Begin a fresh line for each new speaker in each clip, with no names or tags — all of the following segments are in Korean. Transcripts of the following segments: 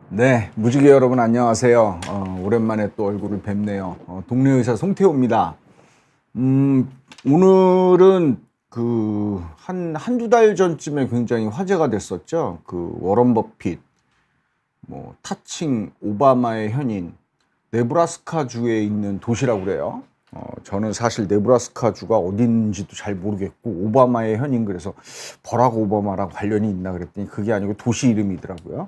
네, 무지개 여러분 안녕하세요. 오랜만에 또 얼굴을 뵙네요. 동네 의사 송태호입니다. 오늘은 한두 달 전쯤에 굉장히 화제가 됐었죠. 워런 버핏, 타칭 오바마의 현인, 네브라스카 주에 있는 도시라고 그래요. 저는 사실 네브라스카 주가 어딘지도 잘 모르겠고, 오바마의 현인 그래서 버락 오바마랑 관련이 있나 그랬더니 그게 아니고 도시 이름이더라고요.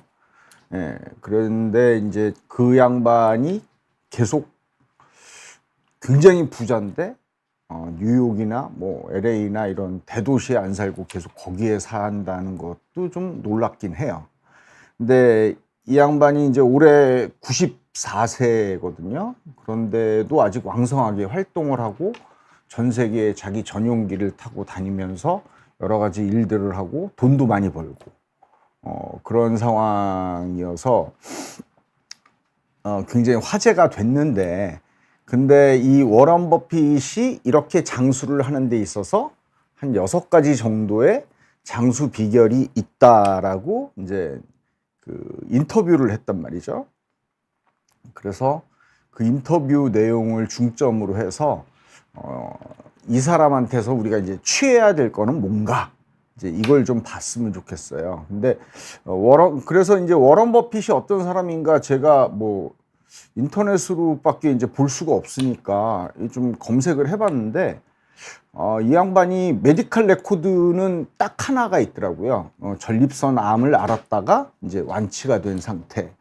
예, 그런데 이제 그 양반이 계속 굉장히 부자인데, 뉴욕이나 LA나 이런 대도시에 안 살고 계속 거기에 산다는 것도 좀 놀랍긴 해요. 근데 이 양반이 이제 올해 94세거든요. 그런데도 아직 왕성하게 활동을 하고 전 세계에 자기 전용기를 타고 다니면서 여러 가지 일들을 하고 돈도 많이 벌고, 그런 상황이어서 굉장히 화제가 됐는데, 근데 이 워런 버핏이 이렇게 장수를 하는 데 있어서 한 6가지 정도의 장수 비결이 있다라고 이제 인터뷰를 했단 말이죠. 그래서 그 인터뷰 내용을 중점으로 해서 이 사람한테서 우리가 이제 취해야 될 거는 뭔가, 이제 이걸 좀 봤으면 좋겠어요. 근데 그래서 이제 워런 버핏이 어떤 사람인가 제가 인터넷으로밖에 이제 볼 수가 없으니까 좀 검색을 해봤는데, 이 양반이 메디컬 레코드는 딱 하나가 있더라고요. 전립선 암을 앓았다가 이제 완치가 된 상태.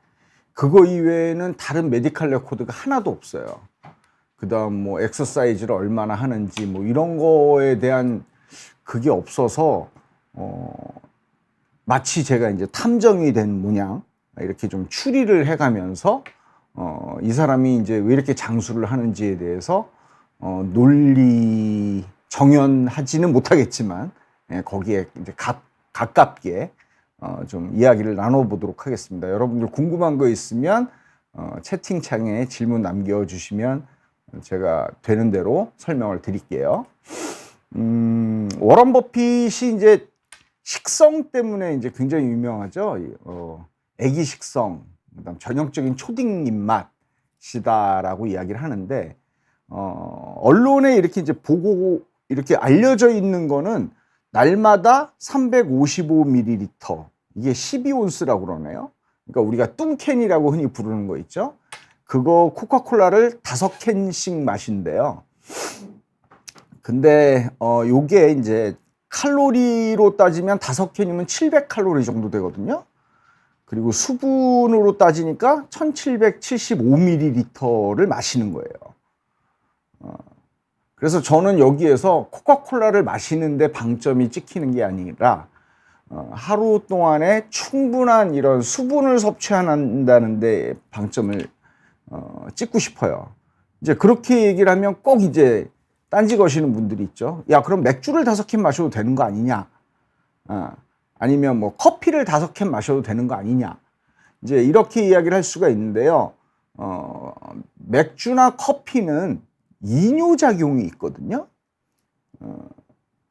그거 이외에는 다른 메디컬 레코드가 하나도 없어요. 그다음 엑서사이즈를 얼마나 하는지 이런 거에 대한 그게 없어서, 마치 제가 이제 탐정이 된 모양 이렇게 좀 추리를 해가면서 이 사람이 이제 왜 이렇게 장수를 하는지에 대해서 논리 정연하지는 못하겠지만, 거기에 이제 가깝게 좀 이야기를 나눠보도록 하겠습니다. 여러분들 궁금한 거 있으면 채팅창에 질문 남겨주시면 제가 되는 대로 설명을 드릴게요. 워런 버핏이 이제 식성 때문에 이제 굉장히 유명하죠. 애기 식성, 그다음 전형적인 초딩 입맛이다라고 이야기를 하는데, 언론에 이렇게 이제 보고 이렇게 알려져 있는 거는 날마다 355ml, 이게 12온스라고 그러네요. 그러니까 우리가 뚱캔이라고 흔히 부르는 거 있죠. 그거 코카콜라를 5캔씩 마신대요. 근데 요게 이제 칼로리로 따지면 5캔이면 700칼로리 정도 되거든요. 그리고 수분으로 따지니까 1775ml를 마시는 거예요. 그래서 저는 여기에서 코카콜라를 마시는데 방점이 찍히는 게 아니라 하루 동안에 충분한 이런 수분을 섭취한다는 데 방점을 찍고 싶어요. 이제 그렇게 얘기를 하면 꼭 이제 딴지 거시는 분들이 있죠. 야, 그럼 맥주를 5캔 마셔도 되는 거 아니냐? 아니면 커피를 5캔 마셔도 되는 거 아니냐? 이제 이렇게 이야기를 할 수가 있는데요. 맥주나 커피는 이뇨작용이 있거든요.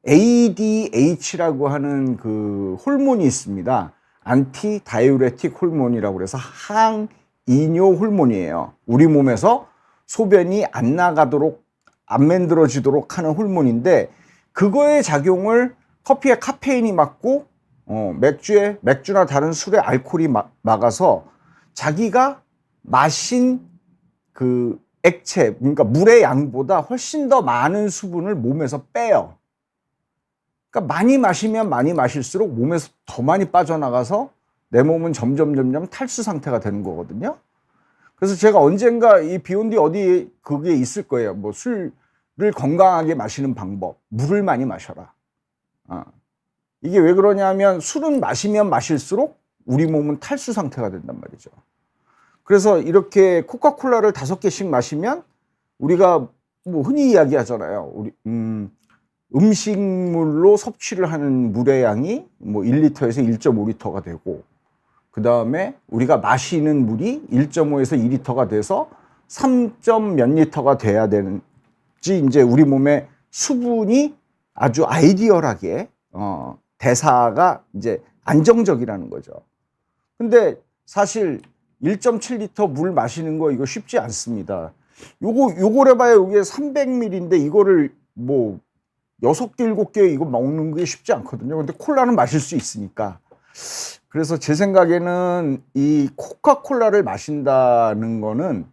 ADH라고 하는 그 호르몬이 있습니다. 안티 다이우레틱 호르몬이라고 그래서 항이뇨 호르몬이에요. 우리 몸에서 소변이 안 나가도록, 안 만들어지도록 하는 호르몬인데, 그거의 작용을 커피에 카페인이 막고 맥주나 다른 술에 알코올이 막아서 자기가 마신 그 액체, 그러니까 물의 양보다 훨씬 더 많은 수분을 몸에서 빼요. 그러니까 많이 마시면 많이 마실수록 몸에서 더 많이 빠져나가서 내 몸은 점점 탈수 상태가 되는 거거든요. 그래서 제가 언젠가 이 비욘디 어디에 그게 있을 거예요. 술을 건강하게 마시는 방법, 물을 많이 마셔라. 이게 왜 그러냐면 술은 마시면 마실수록 우리 몸은 탈수 상태가 된단 말이죠. 그래서 이렇게 코카콜라를 5개씩 마시면 우리가 흔히 이야기하잖아요. 음식물로 섭취를 하는 물의 양이 1리터에서 1.5리터가 되고, 그 다음에 우리가 마시는 물이 1.5에서 2리터가 돼서 3점 몇 리터가 돼야 되는지, 이제 우리 몸에 수분이 아주 아이디얼하게 대사가 이제 안정적이라는 거죠. 근데 사실 1.7리터 물 마시는 거 이거 쉽지 않습니다. 요걸 해봐야 이게 300ml인데 이거를 뭐 6개, 7개 이거 먹는 게 쉽지 않거든요. 근데 콜라는 마실 수 있으니까. 그래서 제 생각에는 이 코카콜라를 마신다는 거는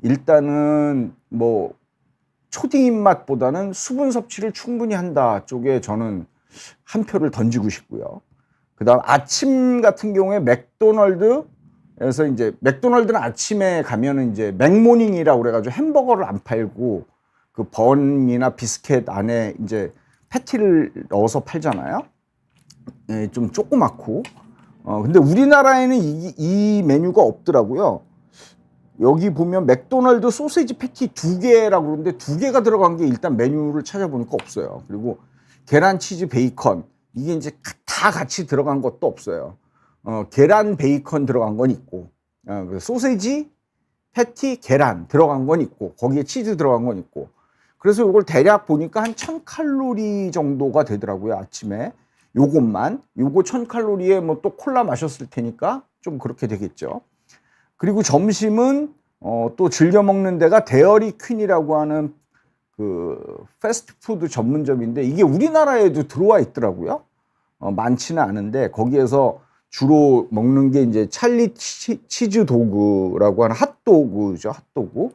일단은 뭐 초딩 입맛보다는 수분 섭취를 충분히 한다 쪽에 저는 한 표를 던지고 싶고요. 그다음 아침 같은 경우에 맥도날드에서 이제 맥도날드는 아침에 가면은 이제 맥모닝이라고 그래가지고 햄버거를 안 팔고 그 번이나 비스켓 안에 이제 패티를 넣어서 팔잖아요. 예, 좀 조그맣고. 근데 우리나라에는 이 메뉴가 없더라고요. 여기 보면 맥도날드 소세지 패티 2개라고 그러는데 2개가 들어간 게 일단 메뉴를 찾아보니까 없어요. 그리고 계란, 치즈, 베이컨 이게 이제 다 같이 들어간 것도 없어요. 계란, 베이컨 들어간 건 있고 소세지, 패티, 계란 들어간 건 있고 거기에 치즈 들어간 건 있고 그래서 이걸 대략 보니까 한 1000칼로리 정도가 되더라고요. 아침에 요거 1000칼로리에 뭐 또 콜라 마셨을 테니까 좀 그렇게 되겠죠. 그리고 점심은 또 즐겨 먹는 데가 데어리 퀸이라고 하는 그 패스트푸드 전문점인데 이게 우리나라에도 들어와 있더라고요. 많지는 않은데 거기에서 주로 먹는 게 이제 찰리 치즈 도그라고 하는 핫도그죠. 핫도그.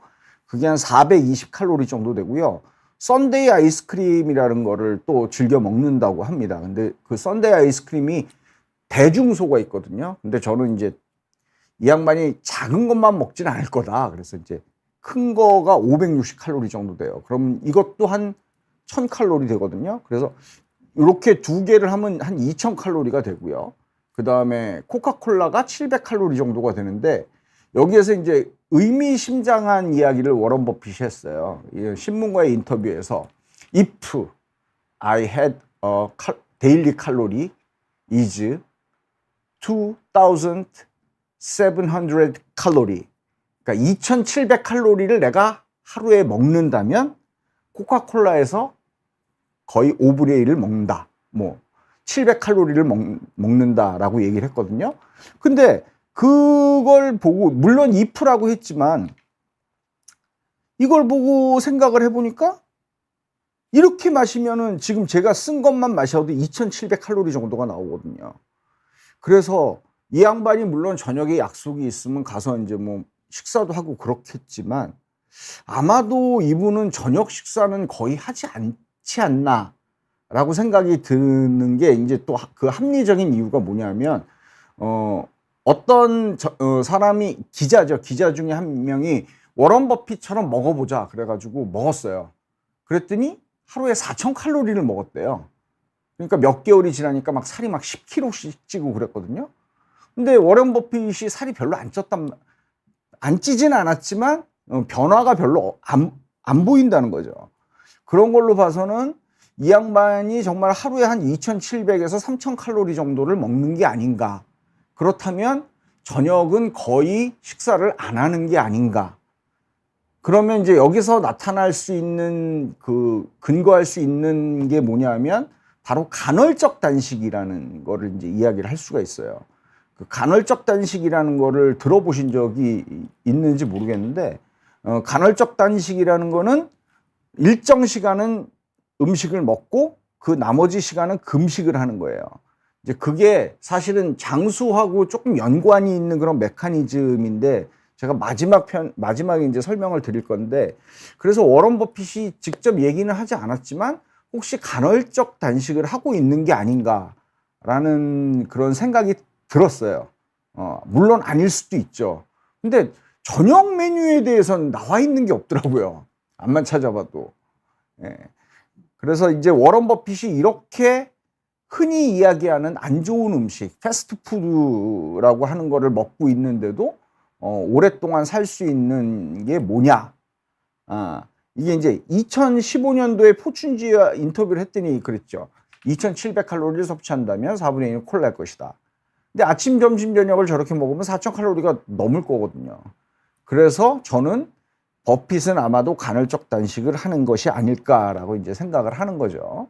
그게 한 420칼로리 정도 되고요. 썬데이 아이스크림이라는 거를 또 즐겨 먹는다고 합니다. 근데 그 썬데이 아이스크림이 대중소가 있거든요. 근데 저는 이제 이 양반이 작은 것만 먹지는 않을 거다. 그래서 이제 큰 거가 560칼로리 정도 돼요. 그럼 이것도 한 1000칼로리 되거든요. 그래서 이렇게 2개를 하면 한 2000칼로리가 되고요. 그 다음에 코카콜라가 700칼로리 정도가 되는데 여기에서 이제 의미심장한 이야기를 워런 버핏이 했어요. 신문과의 인터뷰에서 If I had a daily calorie is 2,700 칼로리. 그러니까 2,700칼로리를 내가 하루에 먹는다면 코카콜라에서 거의 5분의 1을 먹는다. 뭐 700칼로리를 먹는다라고 얘기를 했거든요. 근데 그걸 보고 물론 if라고 했지만 이걸 보고 생각을 해보니까 이렇게 마시면은 지금 제가 쓴 것만 마셔도 2,700칼로리 정도가 나오거든요. 그래서 이 양반이 물론 저녁에 약속이 있으면 가서 이제 뭐 식사도 하고 그렇겠지만 아마도 이분은 저녁 식사는 거의 하지 않지 않나라고 생각이 드는 게 이제 또 그 합리적인 이유가 뭐냐면 어떤 사람이 기자죠. 기자 중에 한 명이 워런 버핏처럼 먹어보자 그래가지고 먹었어요. 그랬더니 하루에 4,000칼로리를 먹었대요. 그러니까 몇 개월이 지나니까 막 살이 막 10kg씩 찌고 그랬거든요. 근데 워런 버핏이 살이 별로 안 찌진 않았지만 변화가 별로 안 보인다는 거죠. 그런 걸로 봐서는 이 양반이 정말 하루에 한 2,700에서 3,000칼로리 정도를 먹는 게 아닌가. 그렇다면 저녁은 거의 식사를 안 하는 게 아닌가. 그러면 이제 여기서 나타날 수 있는 근거할 수 있는 게 뭐냐면 바로 간헐적 단식이라는 거를 이제 이야기를 할 수가 있어요. 그 간헐적 단식이라는 거를 들어보신 적이 있는지 모르겠는데 간헐적 단식이라는 거는 일정 시간은 음식을 먹고 그 나머지 시간은 금식을 하는 거예요. 이제 그게 사실은 장수하고 조금 연관이 있는 그런 메커니즘인데 제가 마지막에 이제 설명을 드릴 건데 그래서 워런 버핏이 직접 얘기는 하지 않았지만 혹시 간헐적 단식을 하고 있는 게 아닌가라는 그런 생각이 들었어요. 물론 아닐 수도 있죠. 근데 저녁 메뉴에 대해서는 나와 있는 게 없더라고요. 암만 찾아봐도. 예. 그래서 이제 워런 버핏이 이렇게 흔히 이야기하는 안 좋은 음식, 패스트푸드라고 하는 거를 먹고 있는데도 오랫동안 살 수 있는 게 뭐냐. 이게 이제 2015년도에 포춘지와 인터뷰를 했더니 그랬죠. 2,700칼로리를 섭취한다면 4분의 1은 콜라일 것이다. 근데 아침, 점심, 저녁을 저렇게 먹으면 4,000칼로리가 넘을 거거든요. 그래서 저는 버핏은 아마도 간헐적 단식을 하는 것이 아닐까라고 이제 생각을 하는 거죠.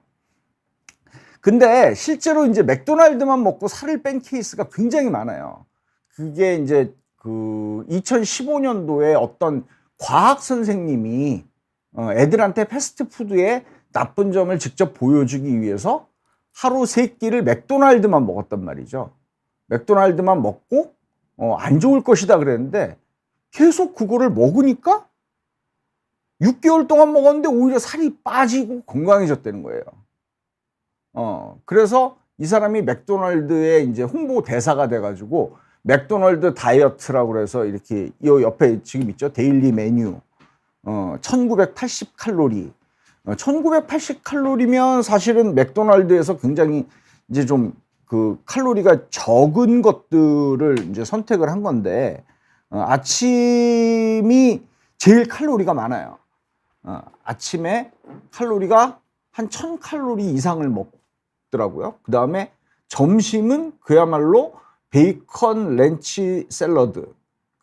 근데 실제로 이제 맥도날드만 먹고 살을 뺀 케이스가 굉장히 많아요. 그게 이제 그 2015년도에 어떤 과학 선생님이 애들한테 패스트푸드의 나쁜 점을 직접 보여주기 위해서 하루 3끼를 맥도날드만 먹었단 말이죠. 맥도날드만 먹고 안 좋을 것이다 그랬는데 계속 그거를 먹으니까 6개월 동안 먹었는데 오히려 살이 빠지고 건강해졌다는 거예요. 그래서 이 사람이 맥도날드의 이제 홍보 대사가 돼가지고 맥도날드 다이어트라고 그래서 이렇게 이 옆에 지금 있죠. 데일리 메뉴. 1980 칼로리. 1980 칼로리면 사실은 맥도날드에서 굉장히 이제 좀 그 칼로리가 적은 것들을 이제 선택을 한 건데, 아침이 제일 칼로리가 많아요. 아침에 칼로리가 한 1000칼로리 이상을 먹더라고요. 그 다음에 점심은 그야말로 베이컨 렌치 샐러드,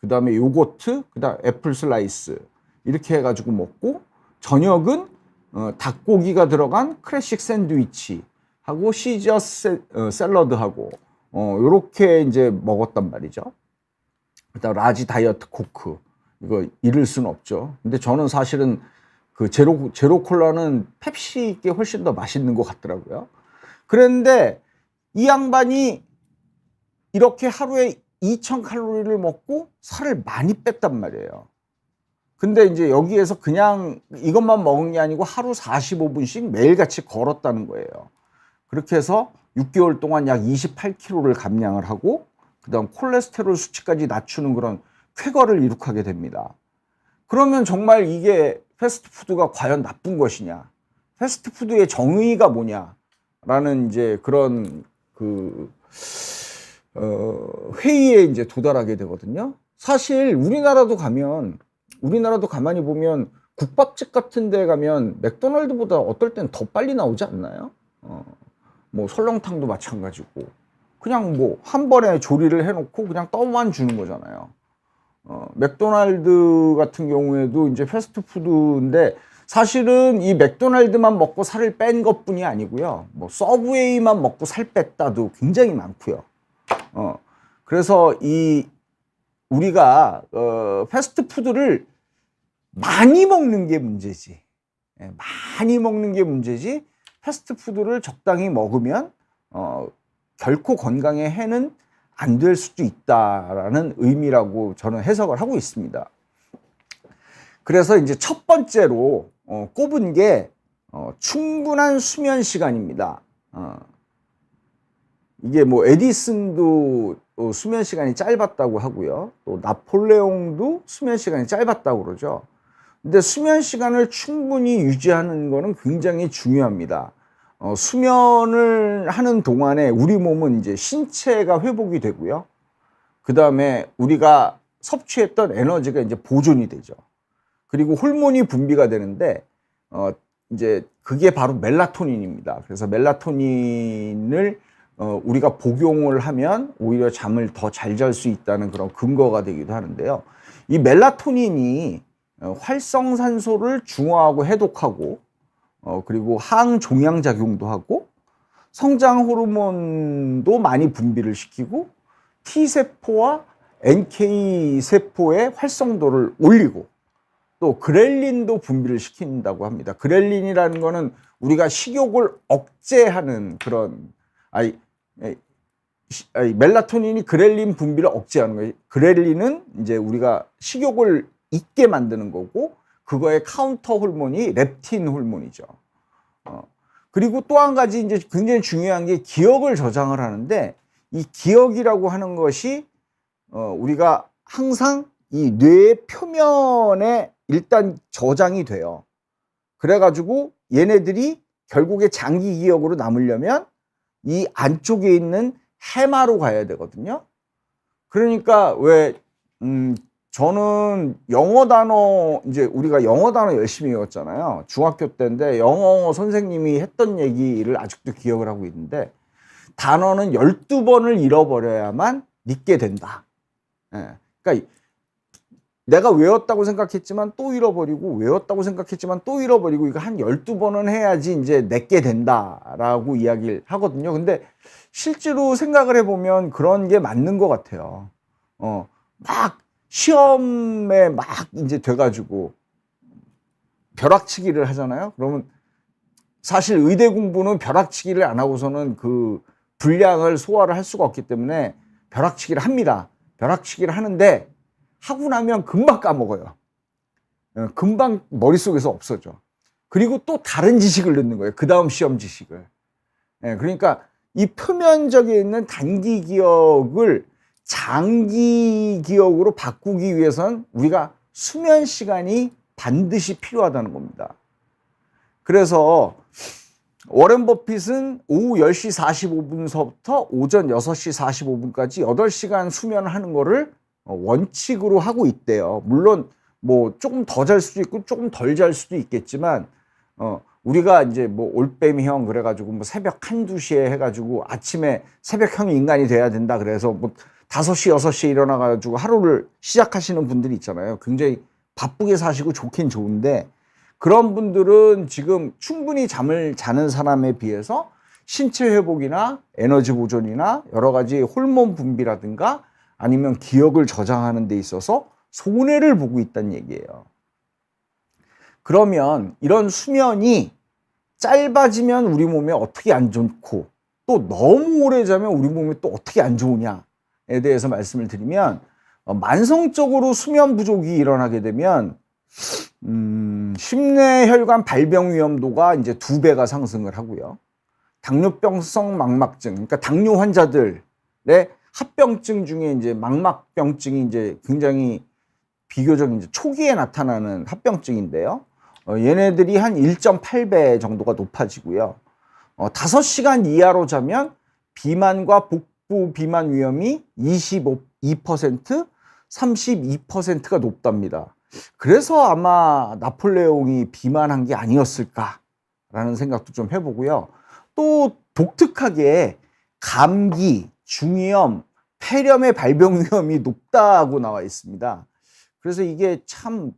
그 다음에 요거트, 그 다음 애플 슬라이스 이렇게 해가지고 먹고, 저녁은 닭고기가 들어간 클래식 샌드위치 하고 시저 샐러드하고 요렇게 이제 먹었단 말이죠. 그다음 라지 다이어트 코크, 이거 잃을 수는 없죠. 근데 저는 사실은 그 제로 콜라는 펩시께 훨씬 더 맛있는 것 같더라고요. 그런데 이 양반이 이렇게 하루에 2000칼로리를 먹고 살을 많이 뺐단 말이에요. 근데 이제 여기에서 그냥 이것만 먹은 게 아니고 하루 45분씩 매일같이 걸었다는 거예요. 그렇게 해서 6개월 동안 약 28kg를 감량을 하고, 그다음 콜레스테롤 수치까지 낮추는 그런 쾌거를 이룩하게 됩니다. 그러면 정말 이게 패스트푸드가 과연 나쁜 것이냐, 패스트푸드의 정의가 뭐냐라는 이제 그런 그 회의에 이제 도달하게 되거든요. 사실 우리나라도 가만히 보면 국밥집 같은 데 가면 맥도날드보다 어떨 땐 더 빨리 나오지 않나요? 뭐 설렁탕도 마찬가지고 그냥 뭐 한 번에 조리를 해놓고 그냥 떠만 주는 거잖아요. 맥도날드 같은 경우에도 이제 패스트푸드인데, 사실은 이 맥도날드만 먹고 살을 뺀 것뿐이 아니고요. 뭐 서브웨이만 먹고 살 뺐다도 굉장히 많고요. 그래서 우리가 패스트푸드를 많이 먹는 게 문제지. 많이 먹는 게 문제지. 패스트푸드를 적당히 먹으면 결코 건강에 해는 안 될 수도 있다라는 의미라고 저는 해석을 하고 있습니다. 그래서 이제 첫 번째로 꼽은 게 충분한 수면 시간입니다. 이게 뭐 에디슨도 수면 시간이 짧았다고 하고요. 또 나폴레옹도 수면 시간이 짧았다고 그러죠. 근데 수면 시간을 충분히 유지하는 거는 굉장히 중요합니다. 수면을 하는 동안에 우리 몸은 이제 신체가 회복이 되고요. 그 다음에 우리가 섭취했던 에너지가 이제 보존이 되죠. 그리고 호르몬이 분비가 되는데, 이제 그게 바로 멜라토닌입니다. 그래서 멜라토닌을 우리가 복용을 하면 오히려 잠을 더 잘 잘 수 있다는 그런 근거가 되기도 하는데요. 이 멜라토닌이 활성산소를 중화하고 해독하고, 그리고 항종양 작용도 하고, 성장 호르몬도 많이 분비를 시키고, T세포와 NK세포의 활성도를 올리고, 또 그렐린도 분비를 시킨다고 합니다. 그렐린이라는 거는 우리가 식욕을 억제하는 그런, 멜라토닌이 그렐린 분비를 억제하는 거예요. 그렐린은 이제 우리가 식욕을 있게 만드는 거고, 그거의 카운터 호르몬이 렙틴 호르몬이죠. 그리고 또 한 가지 이제 굉장히 중요한 게 기억을 저장을 하는데, 이 기억이라고 하는 것이 우리가 항상 이 뇌의 표면에 일단 저장이 돼요. 그래가지고 얘네들이 결국에 장기 기억으로 남으려면 이 안쪽에 있는 해마로 가야 되거든요. 그러니까 저는 영어 단어, 이제 우리가 영어 단어 열심히 외웠잖아요. 중학교 때인데 영어 선생님이 했던 얘기를 아직도 기억을 하고 있는데, 단어는 12번을 잃어버려야만 잊게 된다. 그러니까 내가 외웠다고 생각했지만 또 잃어버리고, 외웠다고 생각했지만 또 잃어버리고, 이거 한 12번은 해야지 이제 내게 된다라고 이야기를 하거든요. 근데 실제로 생각을 해보면 그런 게 맞는 것 같아요. 막 시험에 막 이제 돼가지고 벼락치기를 하잖아요. 그러면 사실 의대 공부는 벼락치기를 안 하고서는 그 분량을 소화를 할 수가 없기 때문에 벼락치기를 합니다. 벼락치기를 하는데 하고 나면 금방 까먹어요. 금방 머릿속에서 없어져. 그리고 또 다른 지식을 넣는 거예요. 그 다음 시험 지식을. 그러니까 이 표면적에 있는 단기 기억을 장기 기억으로 바꾸기 위해선 우리가 수면 시간이 반드시 필요하다는 겁니다. 그래서 워렌 버핏은 오후 10시 45분서부터 오전 6시 45분까지 8시간 수면을 하는 거를 원칙으로 하고 있대요. 물론 뭐 조금 더 잘 수도 있고 조금 덜 잘 수도 있겠지만 우리가 이제 뭐 올빼미형 그래가지고 뭐 새벽 1, 2시에 해가지고 아침에 새벽형 인간이 돼야 된다 그래서 뭐 5시, 6시에 일어나가지고 하루를 시작하시는 분들이 있잖아요. 굉장히 바쁘게 사시고 좋긴 좋은데 그런 분들은 지금 충분히 잠을 자는 사람에 비해서 신체 회복이나 에너지 보존이나 여러 가지 호르몬 분비라든가 아니면 기억을 저장하는 데 있어서 손해를 보고 있다는 얘기예요. 그러면 이런 수면이 짧아지면 우리 몸에 어떻게 안 좋고 또 너무 오래 자면 우리 몸에 또 어떻게 안 좋으냐에 대해서 말씀을 드리면 만성적으로 수면 부족이 일어나게 되면 심뇌혈관 발병 위험도가 이제 2배가 상승을 하고요. 당뇨병성 망막증, 그러니까 당뇨 환자들의 합병증 중에 이제 망막병증이 이제 굉장히 비교적 이제 초기에 나타나는 합병증인데요. 얘네들이 한 1.8배 정도가 높아지고요. 5시간 이하로 자면 비만과 복부 비만 위험이 22%, 32%가 높답니다. 그래서 아마 나폴레옹이 비만한 게 아니었을까라는 생각도 좀 해보고요. 또 독특하게 감기, 중이염, 폐렴의 발병 위험이 높다고 나와 있습니다. 그래서 이게 참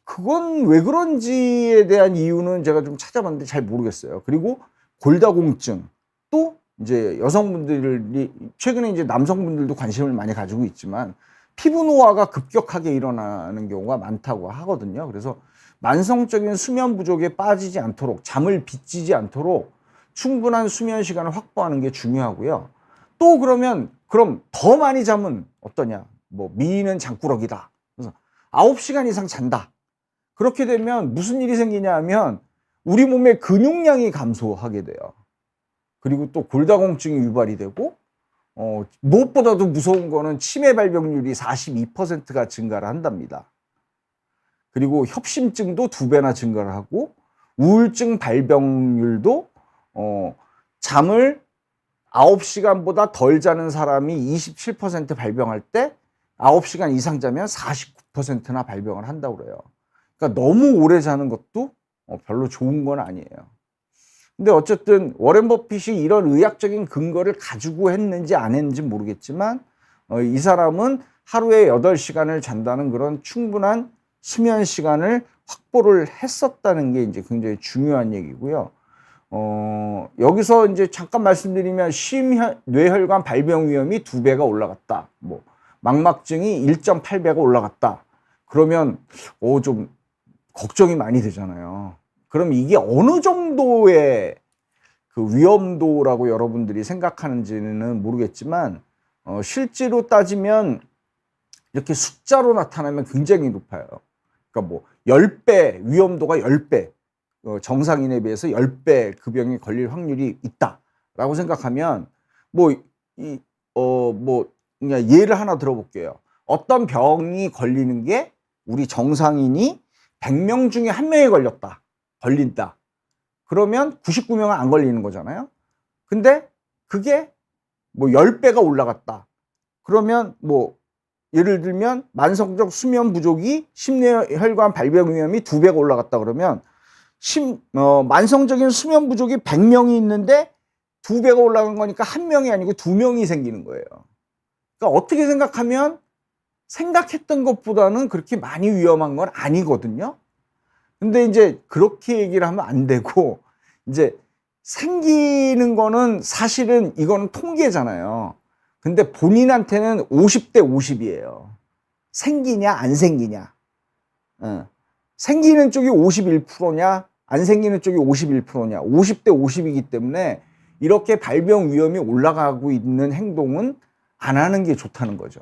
그건 왜 그런지에 대한 이유는 제가 좀 찾아봤는데 잘 모르겠어요. 그리고 골다공증 또 이제 여성분들이 최근에 이제 남성분들도 관심을 많이 가지고 있지만 피부 노화가 급격하게 일어나는 경우가 많다고 하거든요. 그래서 만성적인 수면 부족에 빠지지 않도록 잠을 빚지지 않도록 충분한 수면 시간을 확보하는 게 중요하고요. 또 그러면 그럼 더 많이 자면 어떠냐? 뭐 미인은 장꾸러기다. 그래서 9시간 이상 잔다. 그렇게 되면 무슨 일이 생기냐 하면 우리 몸의 근육량이 감소하게 돼요. 그리고 또 골다공증이 유발이 되고 무엇보다도 무서운 거는 치매 발병률이 42%가 증가를 한답니다. 그리고 협심증도 2배나 증가를 하고 우울증 발병률도 잠을 9시간보다 덜 자는 사람이 27% 발병할 때 9시간 이상 자면 49%나 발병을 한다고 그래요. 그러니까 너무 오래 자는 것도 별로 좋은 건 아니에요. 근데 어쨌든 워렌 버핏이 이런 의학적인 근거를 가지고 했는지 안 했는지 모르겠지만 이 사람은 하루에 8시간을 잔다는 그런 충분한 수면 시간을 확보를 했었다는 게 이제 굉장히 중요한 얘기고요. 여기서 이제 잠깐 말씀드리면 심뇌혈관 발병 위험이 2배가 올라갔다. 뭐 망막증이 1.8배가 올라갔다. 그러면 좀 걱정이 많이 되잖아요. 그럼 이게 어느 정도의 그 위험도라고 여러분들이 생각하는지는 모르겠지만 실제로 따지면 이렇게 숫자로 나타나면 굉장히 높아요. 그러니까 뭐 10배 위험도가 10배 정상인에 비해서 10배 그 병에 걸릴 확률이 있다라고 생각하면 그냥 예를 하나 들어볼게요. 어떤 병이 걸리는 게 우리 정상인이 100명 중에 1명이 걸린다. 그러면 99명은 안 걸리는 거잖아요. 근데 그게 뭐 10배가 올라갔다. 그러면 뭐 예를 들면 만성적 수면 부족이 심뇌혈관 발병 위험이 2배가 올라갔다 그러면 만성적인 수면 부족이 100명이 있는데 2배가 올라간 거니까 1명이 아니고 2명이 생기는 거예요. 그러니까 어떻게 생각하면 생각했던 것보다는 그렇게 많이 위험한 건 아니거든요. 근데 이제 그렇게 얘기를 하면 안 되고 이제 생기는 거는 사실은 이거는 통계잖아요. 근데 본인한테는 50대 50이에요. 생기냐 안 생기냐. 생기는 쪽이 51%냐 안 생기는 쪽이 51%냐. 50대 50이기 때문에 이렇게 발병 위험이 올라가고 있는 행동은 안 하는 게 좋다는 거죠.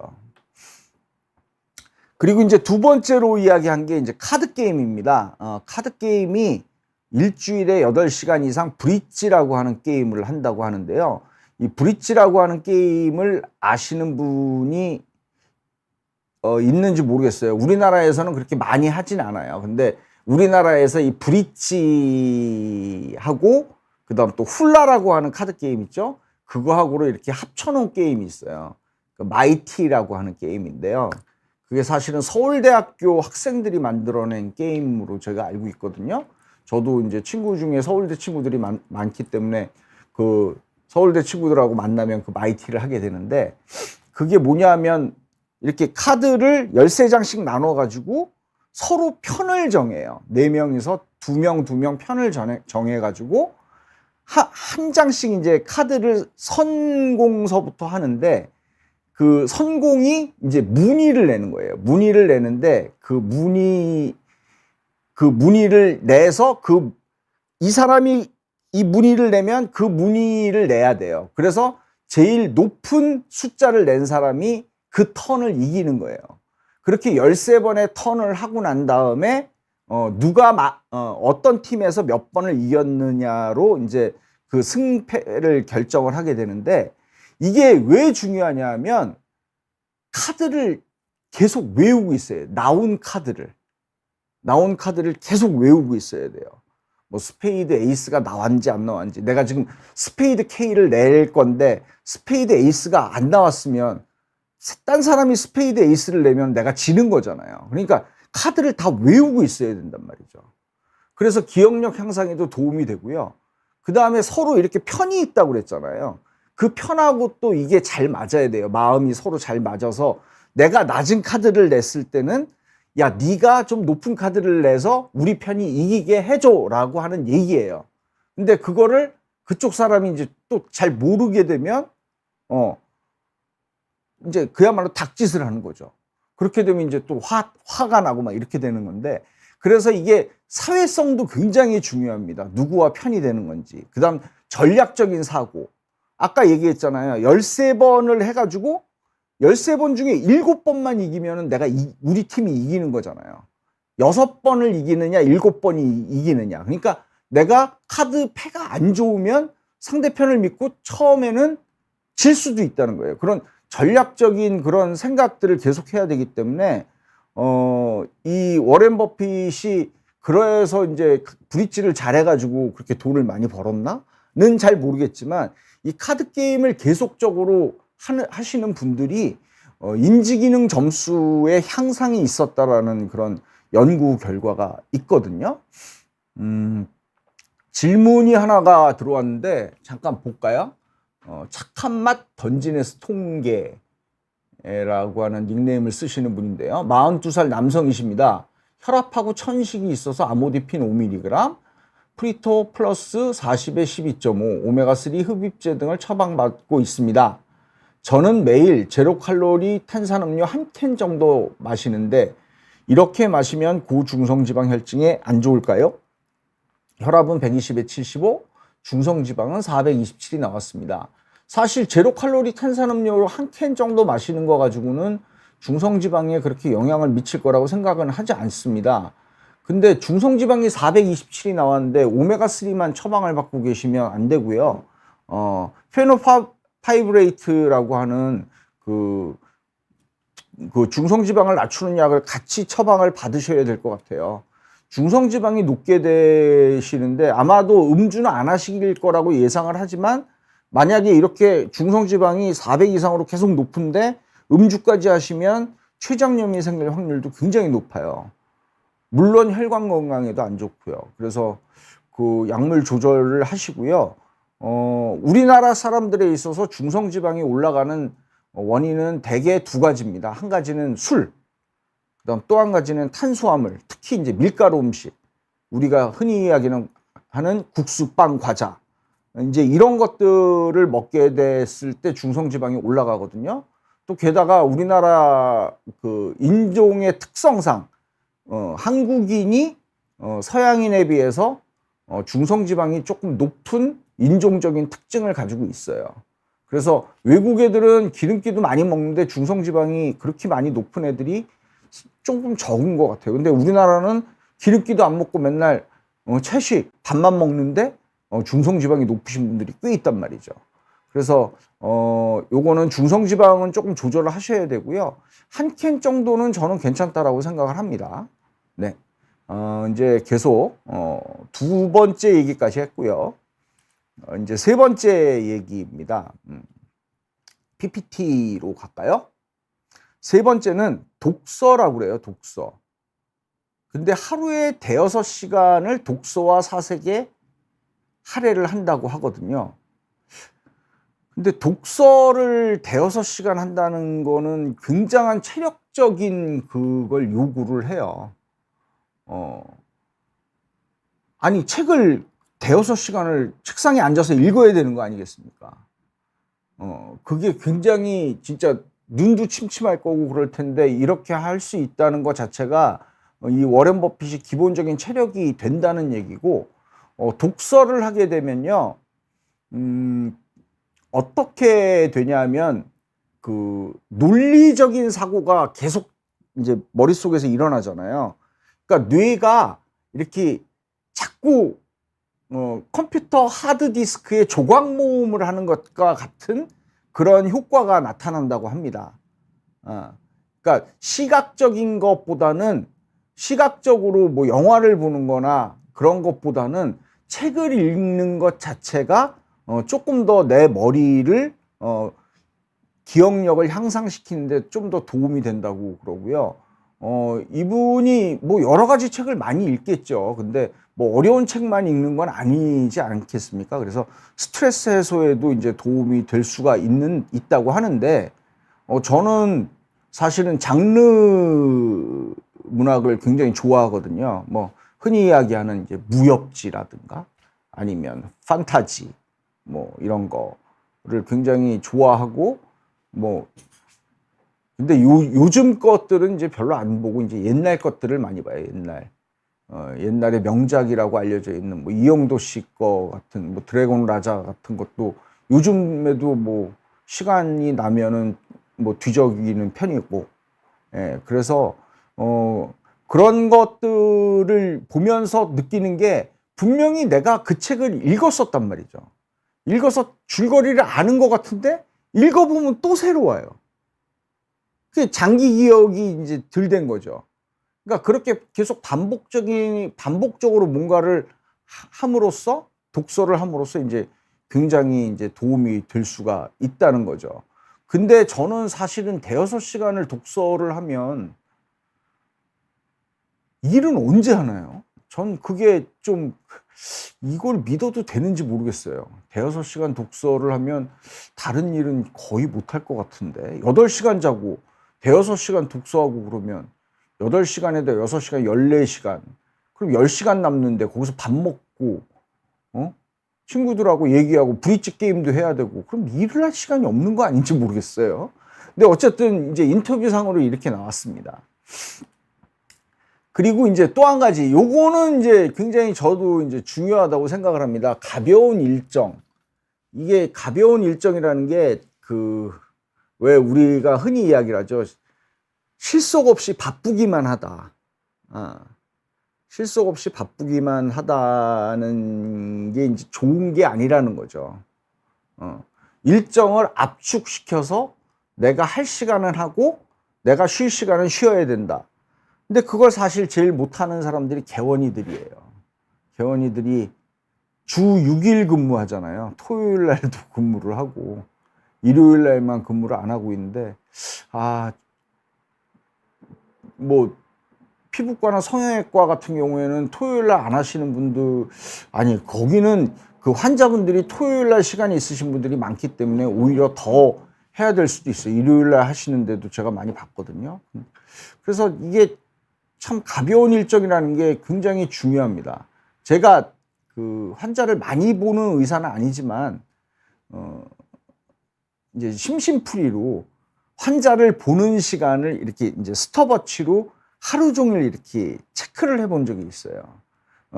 그리고 이제 두 번째로 이야기한 게 이제 카드 게임입니다. 카드 게임이 일주일에 8시간 이상 브릿지라고 하는 게임을 한다고 하는데요. 이 브릿지라고 하는 게임을 아시는 분이 있는지 모르겠어요. 우리나라에서는 그렇게 많이 하진 않아요. 근데 우리나라에서 이 브릿지하고 그다음 또 훌라라고 하는 카드 게임 있죠. 그거하고로 이렇게 합쳐놓은 게임이 있어요. 마이티라고 하는 게임인데요. 그게 사실은 서울대학교 학생들이 만들어낸 게임으로 제가 알고 있거든요. 저도 이제 친구 중에 서울대 친구들이 많기 때문에 그 서울대 친구들하고 만나면 그 마이티를 하게 되는데, 그게 뭐냐면 이렇게 카드를 13장씩 나눠가지고 서로 편을 정해요. 4명이서 2명 편을 정해가지고 한 장씩 이제 카드를 선공서부터 하는데, 그 선공이 이제 문의를 내는 거예요. 문의를 내는데 그 문의를 내서 이 사람이 이 문의를 내면 그 문의를 내야 돼요. 그래서 제일 높은 숫자를 낸 사람이 그 턴을 이기는 거예요. 그렇게 13번의 턴을 하고 난 다음에 누가 어떤 팀에서 몇 번을 이겼느냐로 이제 그 승패를 결정을 하게 되는데, 이게 왜 중요하냐면 카드를 계속 외우고 있어요. 나온 카드를 계속 외우고 있어야 돼요. 뭐 스페이드 에이스가 나왔는지 안 나왔는지, 내가 지금 스페이드 K를 낼 건데 스페이드 에이스가 안 나왔으면 딴 사람이 스페이드 에이스를 내면 내가 지는 거잖아요. 그러니까 카드를 다 외우고 있어야 된단 말이죠. 그래서 기억력 향상에도 도움이 되고요. 그 다음에 서로 이렇게 편이 있다고 그랬잖아요. 그 편하고 또 이게 잘 맞아야 돼요. 마음이 서로 잘 맞아서 내가 낮은 카드를 냈을 때는 야, 네가 좀 높은 카드를 내서 우리 편이 이기게 해줘라고 하는 얘기예요. 근데 그거를 그쪽 사람이 이제 또 잘 모르게 되면 이제 그야말로 닭짓을 하는 거죠. 그렇게 되면 이제 또 화가 나고 막 이렇게 되는 건데, 그래서 이게 사회성도 굉장히 중요합니다. 누구와 편이 되는 건지. 그다음 전략적인 사고. 아까 얘기했잖아요. 13번을 해가지고 13번 중에 7번만 이기면은 우리 팀이 이기는 거잖아요. 6번을 이기느냐 7번이 이기느냐. 그러니까 내가 카드 패가 안 좋으면 상대편을 믿고 처음에는 질 수도 있다는 거예요. 그런 전략적인 그런 생각들을 계속 해야 되기 때문에 이 워렌 버핏이 그래서 이제 브릿지를 잘해가지고 그렇게 돈을 많이 벌었나?는 잘 모르겠지만, 이 카드 게임을 계속적으로 하시는 분들이 인지기능 점수의 향상이 있었다라는 그런 연구 결과가 있거든요. 질문이 하나가 들어왔는데 잠깐 볼까요? 착한 맛 던지네스 통계라고 하는 닉네임을 쓰시는 분인데요. 42살 남성이십니다. 혈압하고 천식이 있어서 아모디핀 5mg, 프리토 플러스 40에 12.5, 오메가3 흡입제 등을 처방받고 있습니다. 저는 매일 제로 칼로리 탄산음료 한 캔 정도 마시는데 이렇게 마시면 고중성지방 혈증에 안 좋을까요? 혈압은 120에 75, 중성지방은 427이 나왔습니다. 사실 제로 칼로리 탄산음료 한 캔 정도 마시는 거 가지고는 중성지방에 그렇게 영향을 미칠 거라고 생각은 하지 않습니다. 근데 중성지방이 427이 나왔는데 오메가3만 처방을 받고 계시면 안 되고요. 페노파이브레이트라고 하는 그 중성지방을 낮추는 약을 같이 처방을 받으셔야 될 것 같아요. 중성지방이 높게 되시는데 아마도 음주는 안 하실 거라고 예상을 하지만, 만약에 이렇게 중성지방이 400 이상으로 계속 높은데 음주까지 하시면 췌장염이 생길 확률도 굉장히 높아요. 물론 혈관 건강에도 안 좋고요. 그래서 그 약물 조절을 하시고요. 우리나라 사람들에 있어서 중성지방이 올라가는 원인은 대개 두 가지입니다. 한 가지는 술, 그다음 또 한 가지는 탄수화물, 특히 이제 밀가루 음식, 우리가 흔히 이야기하는 국수, 빵, 과자, 이제 이런 것들을 먹게 됐을 때 중성지방이 올라가거든요. 또 게다가 우리나라 그 인종의 특성상 한국인이 서양인에 비해서 중성지방이 조금 높은 인종적인 특징을 가지고 있어요. 그래서 외국 애들은 기름기도 많이 먹는데 중성지방이 그렇게 많이 높은 애들이 조금 적은 것 같아요. 근데 우리나라는 기름기도 안 먹고 맨날 채식 밥만 먹는데 중성지방이 높으신 분들이 꽤 있단 말이죠. 그래서 요거는 중성지방은 조금 조절을 하셔야 되고요. 한 캔 정도는 저는 괜찮다라고 생각을 합니다. 네. 이제 계속 두 번째 얘기까지 했고요. 이제 세 번째 얘기입니다. PPT로 갈까요? 세 번째는 독서라고 그래요. 독서. 근데 하루에 대여섯 시간을 독서와 사색에 할애를 한다고 하거든요. 근데 독서를 대여섯 시간 한다는 거는 굉장한 체력적인 그걸 요구를 해요. 아니, 책을 대여섯 시간을 책상에 앉아서 읽어야 되는 거 아니겠습니까? 그게 굉장히 진짜 눈도 침침할 거고 그럴 텐데 이렇게 할 수 있다는 것 자체가 이 워렌 버핏이 기본적인 체력이 된다는 얘기고, 독서를 하게 되면요, 어떻게 되냐면 그 논리적인 사고가 계속 이제 머릿속에서 일어나잖아요. 그러니까 뇌가 이렇게 자꾸 컴퓨터 하드디스크에 조각 모음을 하는 것과 같은 그런 효과가 나타난다고 합니다. 그러니까 시각적인 것보다는, 시각적으로 뭐 영화를 보는 거나 그런 것보다는 책을 읽는 것 자체가 조금 더 내 머리를 기억력을 향상시키는데 좀 더 도움이 된다고 그러고요. 이분이 뭐 여러 가지 책을 많이 읽겠죠. 근데 뭐 어려운 책만 읽는 건 아니지 않겠습니까? 그래서 스트레스 해소에도 이제 도움이 될 수가 있다고 하는데, 저는 사실은 장르 문학을 굉장히 좋아하거든요. 뭐 흔히 이야기하는 이제 무협지라든가 아니면 판타지 뭐 이런 거를 굉장히 좋아하고, 뭐 근데 요즘 것들은 이제 별로 안 보고 이제 옛날 것들을 많이 봐요. 옛날에 명작이라고 알려져 있는 뭐 이영도 씨 거 같은 뭐 드래곤 라자 같은 것도 요즘에도 뭐 시간이 나면은 뭐 뒤적이는 편이고, 예, 그래서 그런 것들을 보면서 느끼는 게 분명히 내가 그 책을 읽었었단 말이죠. 읽어서 줄거리를 아는 것 같은데 읽어보면 또 새로워요. 그게 장기 기억이 이제 덜 된 거죠. 그러니까 그렇게 계속 반복적으로 뭔가를 함으로써, 독서를 함으로써 이제 굉장히 이제 도움이 될 수가 있다는 거죠. 근데 저는 사실은 대여섯 시간을 독서를 하면 일은 언제 하나요? 전 그게 좀 이걸 믿어도 되는지 모르겠어요. 대여섯 시간 독서를 하면 다른 일은 거의 못할 것 같은데, 8시간 자고 대여섯 시간 독서하고 그러면 8시간에다 6시간 14시간, 그럼 10시간 남는데 거기서 밥 먹고 친구들하고 얘기하고 브릿지 게임도 해야 되고, 그럼 일을 할 시간이 없는 거 아닌지 모르겠어요. 근데 어쨌든 이제 인터뷰상으로 이렇게 나왔습니다. 그리고 이제 또 한 가지, 요거는 이제 굉장히 저도 이제 중요하다고 생각을 합니다. 가벼운 일정. 이게 가벼운 일정이라는 게 왜 우리가 흔히 이야기를 하죠. 실속 없이 바쁘기만 하다. 실속 없이 바쁘기만 하다는 게 이제 좋은 게 아니라는 거죠. 일정을 압축시켜서 내가 할 시간은 하고 내가 쉴 시간은 쉬어야 된다. 근데 그걸 사실 제일 못하는 사람들이 개원이들이에요. 개원이들이 주 6일 근무하잖아요. 토요일 날도 근무를 하고 일요일 날만 근무를 안 하고 있는데, 뭐 피부과나 성형외과 같은 경우에는 토요일 날 안 하시는 분들, 아니 거기는 그 환자분들이 토요일 날 시간이 있으신 분들이 많기 때문에 오히려 더 해야 될 수도 있어요. 일요일 날 하시는데도 제가 많이 봤거든요. 그래서 이게 참 가벼운 일정이라는 게 굉장히 중요합니다. 제가 그 환자를 많이 보는 의사는 아니지만 이제 심심풀이로 환자를 보는 시간을 이렇게 이제 스톱워치로 하루 종일 이렇게 체크를 해본 적이 있어요.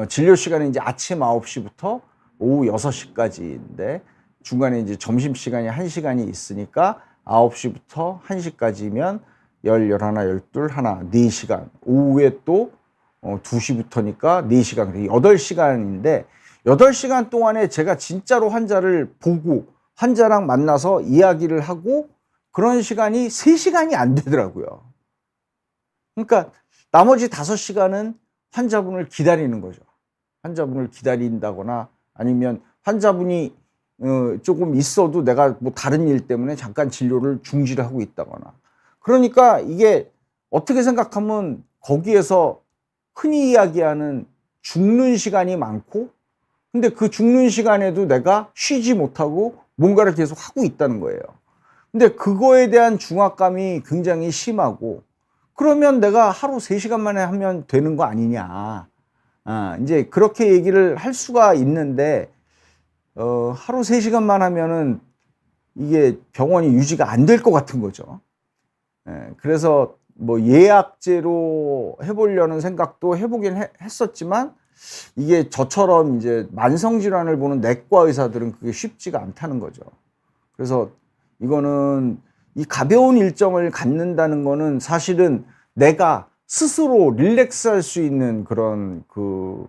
진료 시간이 이제 아침 9시부터 오후 6시까지인데 중간에 이제 점심시간이 1시간이 있으니까 9시부터 1시까지면 11, 12, 12, 4시간. 오후에 또 2시부터니까 4시간, 8시간인데 8시간 동안에 제가 진짜로 환자를 보고 환자랑 만나서 이야기를 하고 그런 시간이 3시간이 안 되더라고요. 그러니까 나머지 5시간은 환자분을 기다리는 거죠. 환자분을 기다린다거나 아니면 환자분이 조금 있어도 내가 뭐 다른 일 때문에 잠깐 진료를 중지를 하고 있다거나. 그러니까 이게 어떻게 생각하면 거기에서 흔히 이야기하는 죽는 시간이 많고 근데 그 죽는 시간에도 내가 쉬지 못하고 뭔가를 계속 하고 있다는 거예요. 근데 그거에 대한 중압감이 굉장히 심하고 그러면 내가 하루 3시간 만에 하면 되는 거 아니냐. 이제 그렇게 얘기를 할 수가 있는데 하루 3시간만 하면은 이게 병원이 유지가 안 될 것 같은 거죠. 그래서 뭐 예약제로 해보려는 생각도 해보긴 했었지만 이게 저처럼 이제 만성질환을 보는 내과 의사들은 그게 쉽지가 않다는 거죠. 그래서 이거는 이 가벼운 일정을 갖는다는 거는 사실은 내가 스스로 릴렉스 할 수 있는 그런 그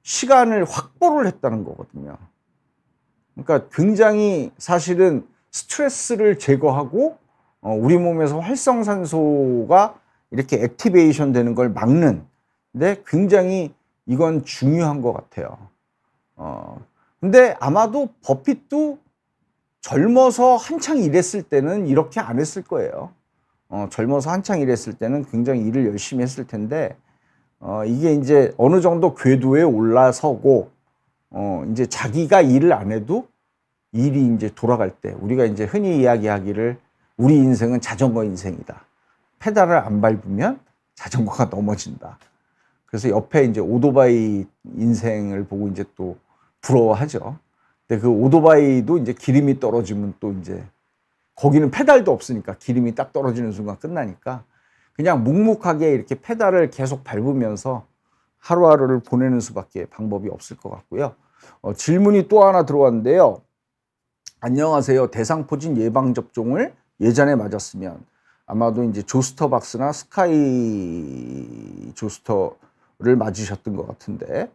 시간을 확보를 했다는 거거든요. 그러니까 굉장히 사실은 스트레스를 제거하고 우리 몸에서 활성산소가 이렇게 액티베이션 되는 걸 막는 근데 굉장히 이건 중요한 것 같아요. 근데 아마도 버핏도 젊어서 한창 일했을 때는 이렇게 안 했을 거예요. 젊어서 한창 일했을 때는 굉장히 일을 열심히 했을 텐데, 이게 이제 어느 정도 궤도에 올라서고, 이제 자기가 일을 안 해도 일이 이제 돌아갈 때, 우리가 이제 흔히 이야기하기를 우리 인생은 자전거 인생이다. 페달을 안 밟으면 자전거가 넘어진다. 그래서 옆에 이제 오토바이 인생을 보고 이제 또 부러워하죠. 근데 그 오토바이도 이제 기름이 떨어지면 또 이제 거기는 페달도 없으니까 기름이 딱 떨어지는 순간 끝나니까 그냥 묵묵하게 이렇게 페달을 계속 밟으면서 하루하루를 보내는 수밖에 방법이 없을 것 같고요. 질문이 또 하나 들어왔는데요. 안녕하세요. 대상포진 예방접종을 예전에 맞았으면 아마도 이제 조스터박스나 스카이 조스터를 맞으셨던 것 같은데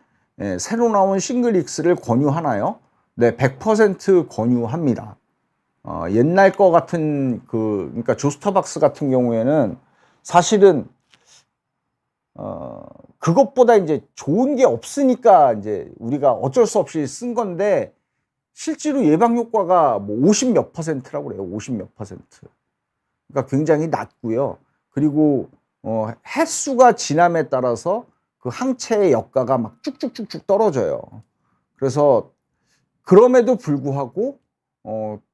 새로 나온 싱글릭스를 권유하나요? 네, 100% 권유합니다. 옛날 거 같은 그러니까 조스터박스 같은 경우에는 사실은 그것보다 이제 좋은 게 없으니까 이제 우리가 어쩔 수 없이 쓴 건데 실제로 예방 효과가 뭐 50 몇 %라고 그래요. 50 몇 %. 그러니까 굉장히 낮고요. 그리고 횟수가 지남에 따라서 그 항체의 역가가 막 쭉쭉쭉쭉 떨어져요. 그래서 그럼에도 불구하고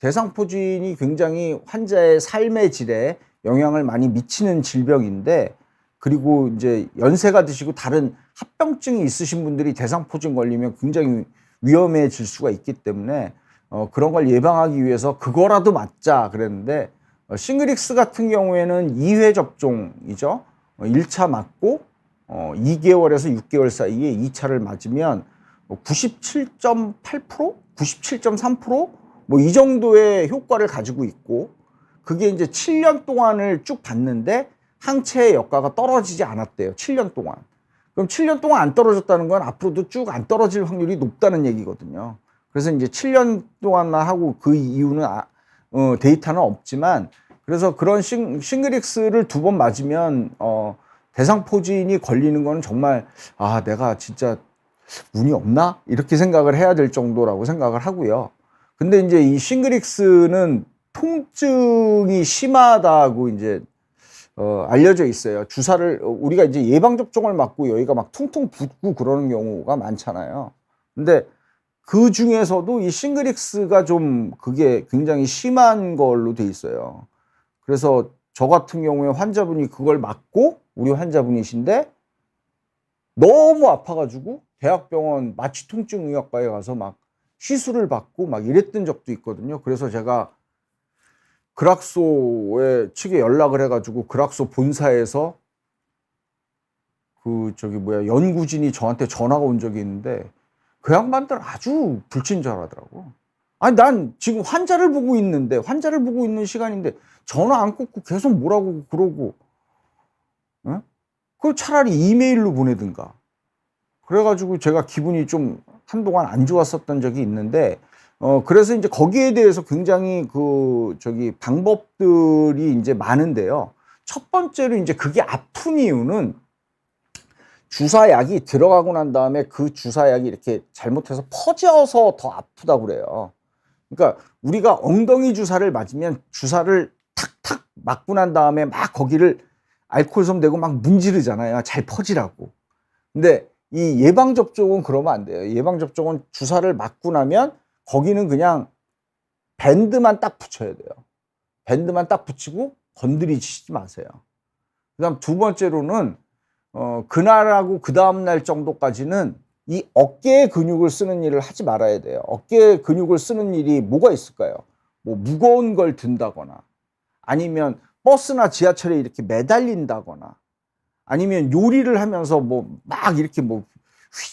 대상포진이 굉장히 환자의 삶의 질에 영향을 많이 미치는 질병인데 그리고 이제 연세가 드시고 다른 합병증이 있으신 분들이 대상포진 걸리면 굉장히 위험해질 수가 있기 때문에 그런 걸 예방하기 위해서 그거라도 맞자 그랬는데 싱글릭스 같은 경우에는 2회 접종이죠. 1차 맞고 2개월에서 6개월 사이에 2차를 맞으면 97.8%? 97.3%? 뭐 이 정도의 효과를 가지고 있고 그게 이제 7년 동안을 쭉 봤는데 항체의 역가가 떨어지지 않았대요. 7년 동안. 그럼 7년 동안 안 떨어졌다는 건 앞으로도 쭉 안 떨어질 확률이 높다는 얘기거든요. 그래서 이제 7년 동안만 하고 그 이유는 데이터는 없지만 그래서 그런 싱글릭스를 2번 맞으면 대상포진이 걸리는 거는 정말 내가 진짜 운이 없나? 이렇게 생각을 해야 될 정도라고 생각을 하고요. 근데 이제 이 싱글릭스는 통증이 심하다고 이제 알려져 있어요. 주사를 우리가 이제 예방 접종을 맞고 여기가 막 퉁퉁 붓고 그러는 경우가 많잖아요. 근데 그 중에서도 이 싱글릭스가 좀 그게 굉장히 심한 걸로 돼 있어요. 그래서 저 같은 경우에 환자분이 그걸 맞고 우리 환자분이신데 너무 아파가지고 대학병원 마취통증의학과에 가서 막 시술을 받고 막 이랬던 적도 있거든요. 그래서 제가 극락소에 측에 연락을 해가지고 극락소 본사에서 연구진이 저한테 전화가 온 적이 있는데 그 양반들 아주 불친절하더라고. 아니 난 지금 환자를 보고 있는 시간인데 전화 안 끊고 계속 뭐라고 그러고, 응? 그걸 차라리 이메일로 보내든가. 그래가지고 제가 기분이 좀 한동안 안 좋았었던 적이 있는데, 그래서 이제 거기에 대해서 굉장히 방법들이 이제 많은데요. 첫 번째로 이제 그게 아픈 이유는 주사약이 들어가고 난 다음에 그 주사약이 이렇게 잘못해서 퍼져서 더 아프다고 그래요. 그러니까 우리가 엉덩이 주사를 맞으면 주사를 탁탁 맞고 난 다음에 막 거기를 알코올솜 대고 막 문지르잖아요. 잘 퍼지라고. 근데 이 예방접종은 그러면 안 돼요. 예방접종은 주사를 맞고 나면 거기는 그냥 밴드만 딱 붙여야 돼요. 밴드만 딱 붙이고 건드리지 마세요. 그 다음 두 번째로는 그날하고 그 다음날 정도까지는 이 어깨 근육을 쓰는 일을 하지 말아야 돼요. 어깨 근육을 쓰는 일이 뭐가 있을까요? 뭐 무거운 걸 든다거나, 아니면 버스나 지하철에 이렇게 매달린다거나, 아니면 요리를 하면서 뭐 막 이렇게 뭐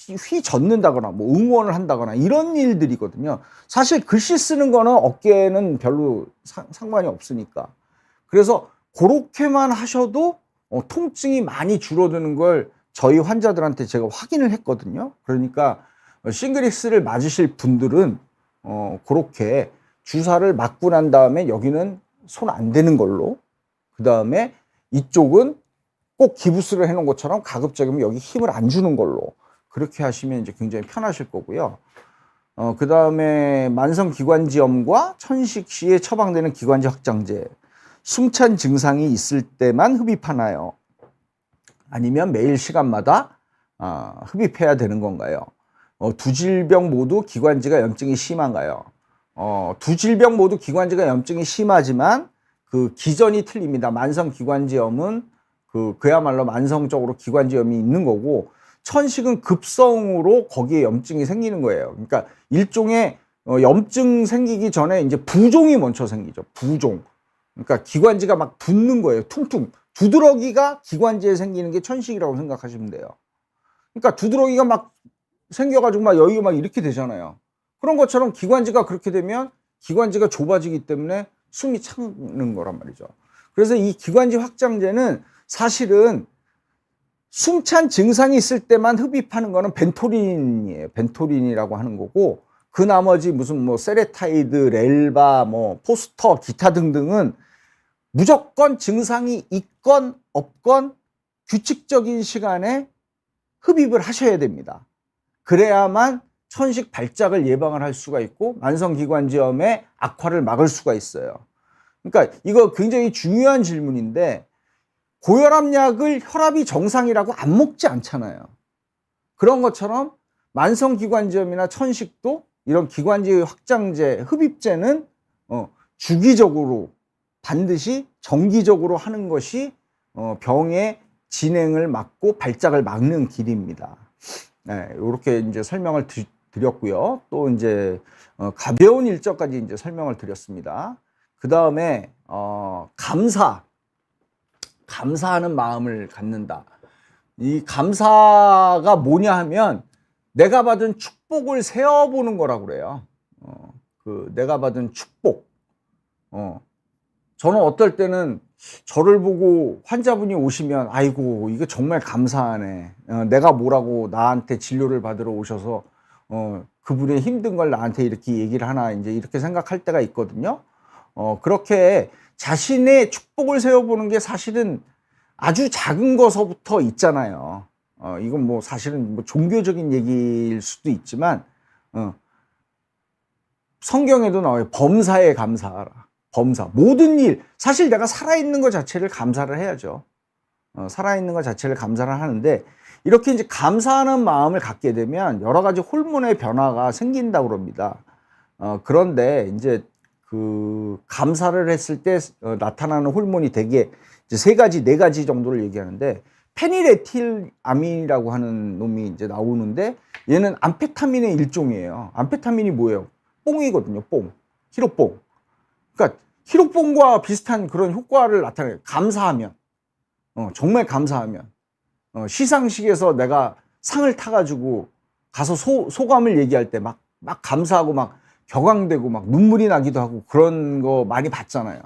휘젓는다거나, 뭐 응원을 한다거나, 이런 일들이거든요. 사실 글씨 쓰는 거는 어깨는 별로 상관이 없으니까. 그래서 그렇게만 하셔도 통증이 많이 줄어드는 걸 저희 환자들한테 제가 확인을 했거든요. 그러니까 싱글엑스를 맞으실 분들은 그렇게 주사를 맞고 난 다음에 여기는 손 안 대는 걸로, 그 다음에 이쪽은 꼭 기부스를 해놓은 것처럼 가급적이면 여기 힘을 안 주는 걸로, 그렇게 하시면 이제 굉장히 편하실 거고요. 그 다음에 만성기관지염과 천식 시에 처방되는 기관지 확장제, 숨찬 증상이 있을 때만 흡입하나요? 아니면 매일 시간마다 흡입해야 되는 건가요? 두 질병 모두 기관지가 염증이 심한가요? 두 질병 모두 기관지가 염증이 심하지만 그 기전이 틀립니다. 만성기관지염은 그야말로 만성적으로 기관지염이 있는 거고, 천식은 급성으로 거기에 염증이 생기는 거예요. 그러니까 일종의 염증 생기기 전에 이제 부종이 먼저 생기죠. 부종. 그러니까 기관지가 막 붓는 거예요. 퉁퉁. 두드러기가 기관지에 생기는 게 천식이라고 생각하시면 돼요. 그러니까 두드러기가 막 생겨가지고 막 여기가 막 이렇게 되잖아요. 그런 것처럼 기관지가 그렇게 되면 기관지가 좁아지기 때문에 숨이 차는 거란 말이죠. 그래서 이 기관지 확장제는 사실은 숨찬 증상이 있을 때만 흡입하는 거는 벤토린이에요. 벤토린이라고 하는 거고, 그 나머지 무슨 뭐 세레타이드, 렐바, 뭐 포스터, 기타 등등은 무조건 증상이 있건 없건 규칙적인 시간에 흡입을 하셔야 됩니다. 그래야만 천식 발작을 예방을 할 수가 있고 만성기관지염의 악화를 막을 수가 있어요. 그러니까 이거 굉장히 중요한 질문인데, 고혈압약을 혈압이 정상이라고 안 먹지 않잖아요. 그런 것처럼 만성기관지염이나 천식도 이런 기관지 확장제, 흡입제는 주기적으로 반드시 정기적으로 하는 것이 병의 진행을 막고 발작을 막는 길입니다. 네, 이렇게 이제 설명을 드렸고요. 또 이제 가벼운 일정까지 이제 설명을 드렸습니다. 그 다음에 감사하는 마음을 갖는다. 이 감사가 뭐냐 하면 내가 받은 축복을 세어보는 거라고 그래요. 내가 받은 축복. 저는 어떨 때는 저를 보고 환자분이 오시면 아이고 이거 정말 감사하네. 내가 뭐라고 나한테 진료를 받으러 오셔서 그분의 힘든 걸 나한테 이렇게 얘기를 하나, 이제 이렇게 생각할 때가 있거든요. 그렇게 자신의 축복을 세워보는 게 사실은 아주 작은 거서부터 있잖아요. 이건 뭐 사실은 뭐 종교적인 얘기일 수도 있지만, 성경에도 나와요. 범사에 감사하라. 범사. 모든 일. 사실 내가 살아있는 것 자체를 감사를 해야죠. 살아있는 것 자체를 감사를 하는데, 이렇게 이제 감사하는 마음을 갖게 되면 여러 가지 호르몬의 변화가 생긴다고 그럽니다. 그런데 이제 감사를 했을 때 나타나는 호르몬이 대개 이제 세 가지, 네 가지 정도를 얘기하는데, 페닐에틸아민이라고 하는 놈이 이제 나오는데 얘는 암페타민의 일종이에요. 암페타민이 뭐예요? 뽕이거든요. 뽕. 히로뽕. 그러니까 히로뽕과 비슷한 그런 효과를 나타내요. 감사하면. 정말 감사하면. 시상식에서 내가 상을 타가지고 가서 소감을 얘기할 때 막 감사하고 막 격앙되고 막 눈물이 나기도 하고 그런 거 많이 봤잖아요.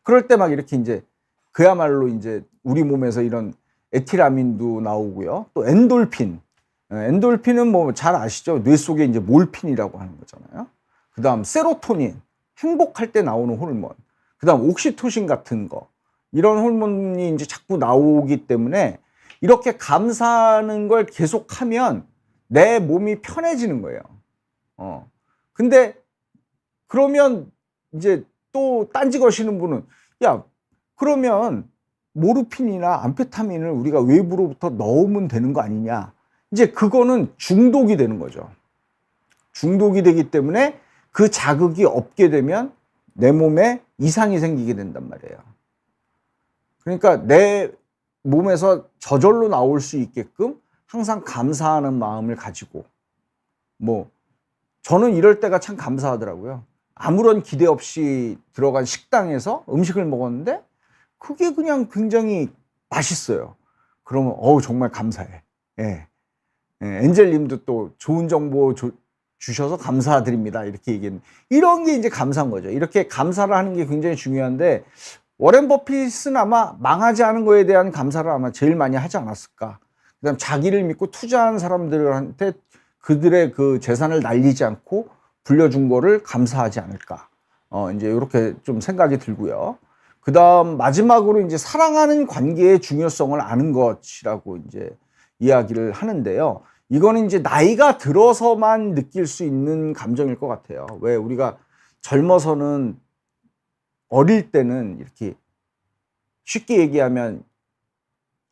그럴 때 막 이렇게 이제 그야말로 이제 우리 몸에서 이런 에틸아민도 나오고요. 또 엔돌핀. 엔돌핀은 뭐 잘 아시죠? 뇌 속에 이제 몰핀이라고 하는 거잖아요. 그 다음 세로토닌. 행복할 때 나오는 호르몬. 그 다음 옥시토신 같은 거. 이런 호르몬이 이제 자꾸 나오기 때문에 이렇게 감사하는 걸 계속하면 내 몸이 편해지는 거예요. 근데 그러면 이제 또 딴지 거시는 분은 야, 그러면 모르핀이나 암페타민을 우리가 외부로부터 넣으면 되는 거 아니냐. 이제 그거는 중독이 되는 거죠. 중독이 되기 때문에 그 자극이 없게 되면 내 몸에 이상이 생기게 된단 말이에요. 그러니까 내 몸에서 저절로 나올 수 있게끔 항상 감사하는 마음을 가지고 뭐 저는 이럴 때가 참 감사하더라고요. 아무런 기대 없이 들어간 식당에서 음식을 먹었는데 그게 그냥 굉장히 맛있어요. 그러면 정말 감사해. 예. 엔젤님도 또 좋은 정보 주셔서 감사드립니다. 이렇게 얘기했는데 이런 게 이제 감사한 거죠. 이렇게 감사를 하는 게 굉장히 중요한데 워렌 버핏은 아마 망하지 않은 거에 대한 감사를 아마 제일 많이 하지 않았을까. 그다음 자기를 믿고 투자한 사람들한테 그들의 그 재산을 날리지 않고 불려준 거를 감사하지 않을까. 이제 이렇게 좀 생각이 들고요. 그다음 마지막으로 이제 사랑하는 관계의 중요성을 아는 것이라고 이제 이야기를 하는데요. 이거는 이제 나이가 들어서만 느낄 수 있는 감정일 것 같아요. 왜 우리가 젊어서는 어릴 때는 이렇게 쉽게 얘기하면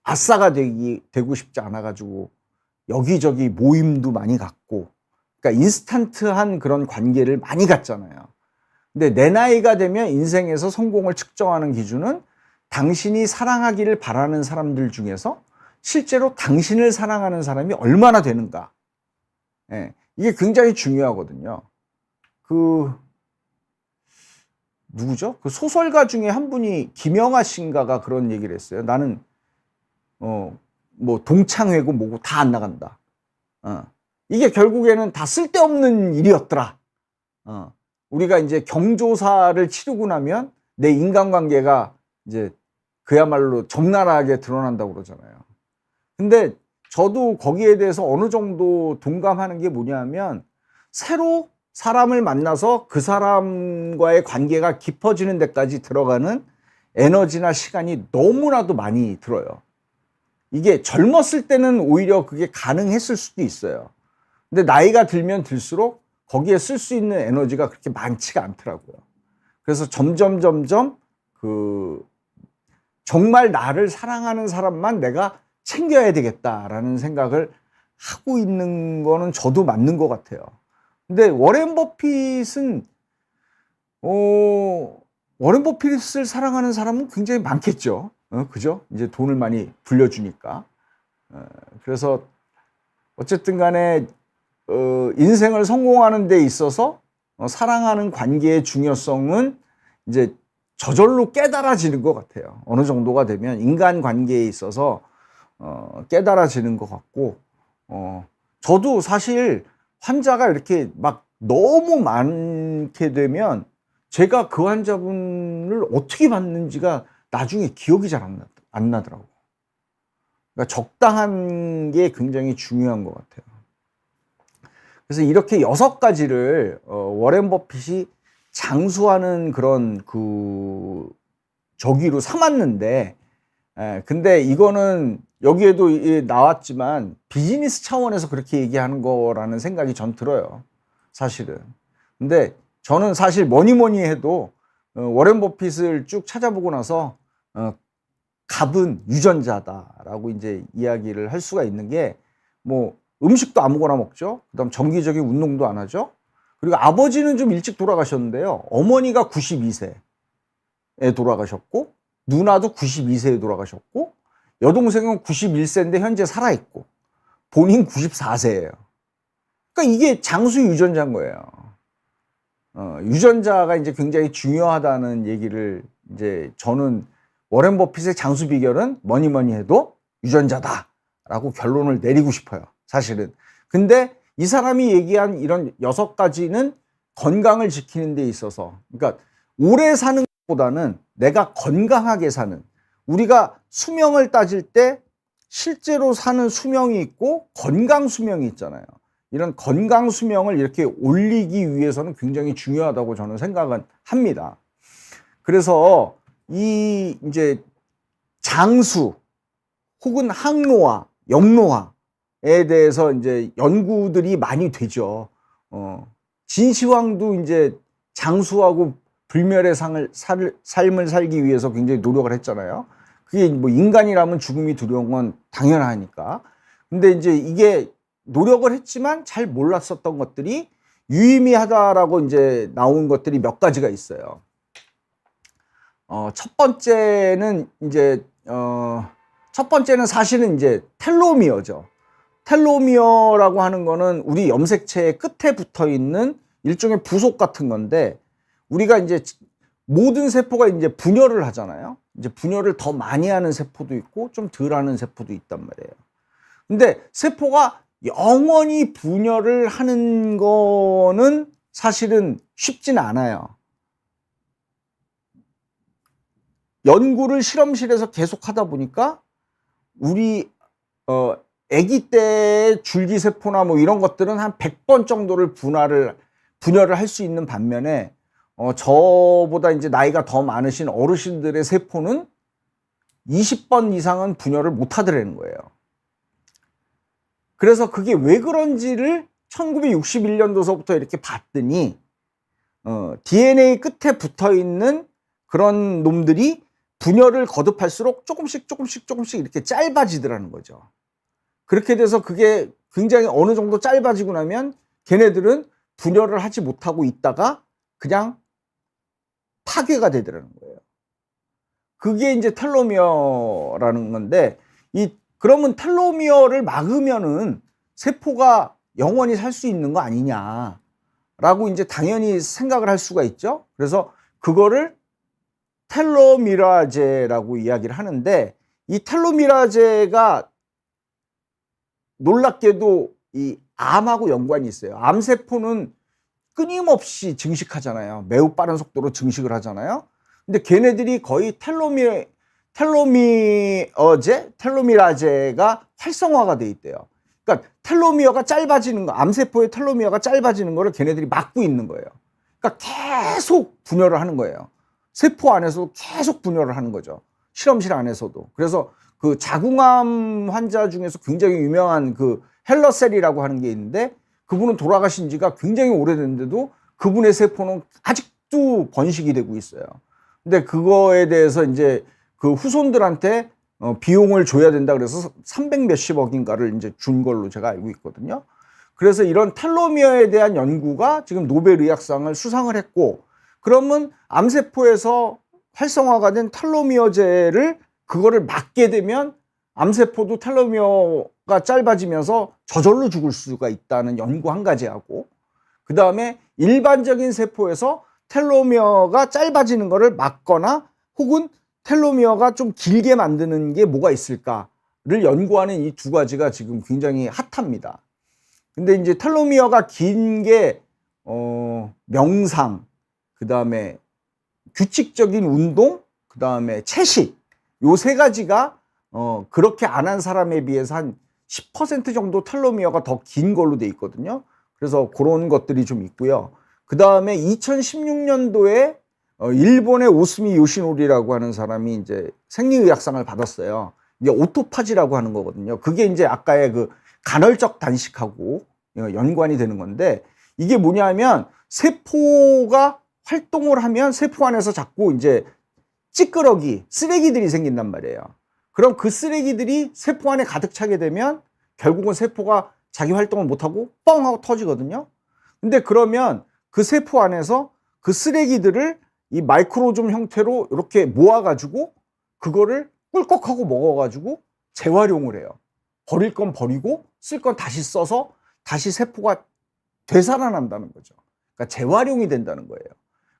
아싸가 되고 싶지 않아가지고 여기저기 모임도 많이 갖고 그러니까 인스턴트한 그런 관계를 많이 갖잖아요. 근데 내 나이가 되면 인생에서 성공을 측정하는 기준은 당신이 사랑하기를 바라는 사람들 중에서 실제로 당신을 사랑하는 사람이 얼마나 되는가. 예, 이게 굉장히 중요하거든요. 누구죠? 그 소설가 중에 한 분이 김영하 씨인가가 그런 얘기를 했어요. 나는 뭐 동창회고 뭐고 다 안 나간다. 이게 결국에는 다 쓸데없는 일이었더라. 우리가 이제 경조사를 치르고 나면 내 인간관계가 이제 그야말로 적나라하게 드러난다고 그러잖아요. 근데 저도 거기에 대해서 어느 정도 동감하는 게 뭐냐면 새로 사람을 만나서 그 사람과의 관계가 깊어지는 데까지 들어가는 에너지나 시간이 너무나도 많이 들어요. 이게 젊었을 때는 오히려 그게 가능했을 수도 있어요. 근데 나이가 들면 들수록 거기에 쓸 수 있는 에너지가 그렇게 많지가 않더라고요. 그래서 점점 정말 나를 사랑하는 사람만 내가 챙겨야 되겠다라는 생각을 하고 있는 거는 저도 맞는 것 같아요. 근데 워렌 버핏은 워렌 버핏을 사랑하는 사람은 굉장히 많겠죠. 그죠? 이제 돈을 많이 불려주니까. 그래서 어쨌든 간에 인생을 성공하는 데 있어서 사랑하는 관계의 중요성은 이제 저절로 깨달아지는 것 같아요. 어느 정도가 되면 인간관계에 있어서 깨달아지는 것 같고 저도 사실 환자가 이렇게 막 너무 많게 되면 제가 그 환자분을 어떻게 봤는지가 나중에 기억이 잘 안 나더라고요. 그러니까 적당한 게 굉장히 중요한 것 같아요. 그래서 이렇게 6가지를 워렌 버핏이 장수하는 그런 저기로 삼았는데 근데 이거는 여기에도 나왔지만 비즈니스 차원에서 그렇게 얘기하는 거라는 생각이 전 들어요. 사실은. 근데 저는 사실 뭐니 해도 워렌 버핏을 쭉 찾아보고 나서 갑은 유전자다라고 이제 이야기를 할 수가 있는 게 뭐 음식도 아무거나 먹죠. 그다음 정기적인 운동도 안 하죠. 그리고 아버지는 좀 일찍 돌아가셨는데요. 어머니가 92세에 돌아가셨고 누나도 92세에 돌아가셨고 여동생은 91세인데 현재 살아있고 본인 94세예요. 그러니까 이게 장수 유전자인 거예요. 유전자가 이제 굉장히 중요하다는 얘기를 이제 저는 워렌 버핏의 장수 비결은 뭐니 해도 유전자다라고 결론을 내리고 싶어요. 사실은. 근데 이 사람이 얘기한 이런 6가지는 건강을 지키는 데 있어서, 그러니까 오래 사는 것보다는 내가 건강하게 사는, 우리가 수명을 따질 때 실제로 사는 수명이 있고 건강 수명이 있잖아요. 이런 건강 수명을 이렇게 올리기 위해서는 굉장히 중요하다고 저는 생각은 합니다. 그래서 이 이제 장수 혹은 항노화, 영노화에 대해서 이제 연구들이 많이 되죠. 진시황도 이제 장수하고 불멸의 삶을 살기 위해서 굉장히 노력을 했잖아요. 그게 뭐 인간이라면 죽음이 두려운 건 당연하니까. 근데 이제 이게 노력을 했지만 잘 몰랐었던 것들이 유의미하다라고 이제 나온 것들이 몇 가지가 있어요. 첫 번째는 사실은 이제 텔로미어죠. 텔로미어라고 하는 거는 우리 염색체의 끝에 붙어 있는 일종의 부속 같은 건데, 우리가 이제 모든 세포가 이제 분열을 하잖아요. 이제 분열을 더 많이 하는 세포도 있고 좀 덜 하는 세포도 있단 말이에요. 근데 세포가 영원히 분열을 하는 거는 사실은 쉽진 않아요. 연구를 실험실에서 계속 하다 보니까 우리 아기 때의 줄기세포나 뭐 이런 것들은 한 100번 정도를 분열을 할 수 있는 반면에 저보다 이제 나이가 더 많으신 어르신들의 세포는 20번 이상은 분열을 못 하더라는 거예요. 그래서 그게 왜 그런지를 1961년도서부터 이렇게 봤더니 DNA 끝에 붙어 있는 그런 놈들이 분열을 거듭할수록 조금씩 이렇게 짧아지더라는 거죠. 그렇게 돼서 그게 굉장히 어느 정도 짧아지고 나면 걔네들은 분열을 하지 못하고 있다가 그냥 파괴가 되더라는 거예요. 그게 이제 텔로미어라는 건데, 그러면 텔로미어를 막으면은 세포가 영원히 살 수 있는 거 아니냐라고 이제 당연히 생각을 할 수가 있죠. 그래서 그거를 텔로미라제라고 이야기를 하는데, 이 텔로미라제가 놀랍게도 이 암하고 연관이 있어요. 암세포는 끊임없이 증식하잖아요. 매우 빠른 속도로 증식을 하잖아요. 근데 걔네들이 거의 텔로미라제가 활성화가 돼 있대요. 그러니까 텔로미어가 짧아지는 거, 암세포의 텔로미어가 짧아지는 거를 걔네들이 막고 있는 거예요. 그러니까 계속 분열을 하는 거예요. 세포 안에서도 계속 분열을 하는 거죠. 실험실 안에서도. 그래서 그 자궁암 환자 중에서 굉장히 유명한 그 헬러셀이라고 하는 게 있는데, 그분은 돌아가신 지가 굉장히 오래됐는데도 그분의 세포는 아직도 번식이 되고 있어요. 근데 그거에 대해서 이제 그 후손들한테 비용을 줘야 된다 그래서 300 몇십억인가를 이제 준 걸로 제가 알고 있거든요. 그래서 이런 텔로미어에 대한 연구가 지금 노벨 의학상을 수상을 했고, 그러면 암세포에서 활성화가 된 텔로미어제를 그거를 막게 되면 암세포도 텔로미어가 짧아지면서 저절로 죽을 수가 있다는 연구 한 가지 하고, 그 다음에 일반적인 세포에서 텔로미어가 짧아지는 거를 막거나 혹은 텔로미어가 좀 길게 만드는 게 뭐가 있을까를 연구하는 이 두 가지가 지금 굉장히 핫합니다. 근데 이제 텔로미어가 긴 게 명상, 그 다음에 규칙적인 운동, 그 다음에 채식, 요 세 가지가 그렇게 안 한 사람에 비해서 한 10% 정도 텔로미어가 더 긴 걸로 돼 있거든요. 그래서 그런 것들이 좀 있고요. 그 다음에 2016년도에 일본의 오스미 요시노리라고 하는 사람이 이제 생리의학상을 받았어요. 이게 오토파지라고 하는 거거든요. 그게 이제 아까의 그 간헐적 단식하고 연관이 되는 건데, 이게 뭐냐면 세포가 활동을 하면 세포 안에서 자꾸 이제 찌끄러기, 쓰레기들이 생긴단 말이에요. 그럼 그 쓰레기들이 세포 안에 가득 차게 되면 결국은 세포가 자기 활동을 못하고 뻥 하고 터지거든요. 근데 그러면 그 세포 안에서 그 쓰레기들을 이 마이크로좀 형태로 이렇게 모아가지고 그거를 꿀꺽하고 먹어가지고 재활용을 해요. 버릴 건 버리고 쓸 건 다시 써서 다시 세포가 되살아난다는 거죠. 그러니까 재활용이 된다는 거예요.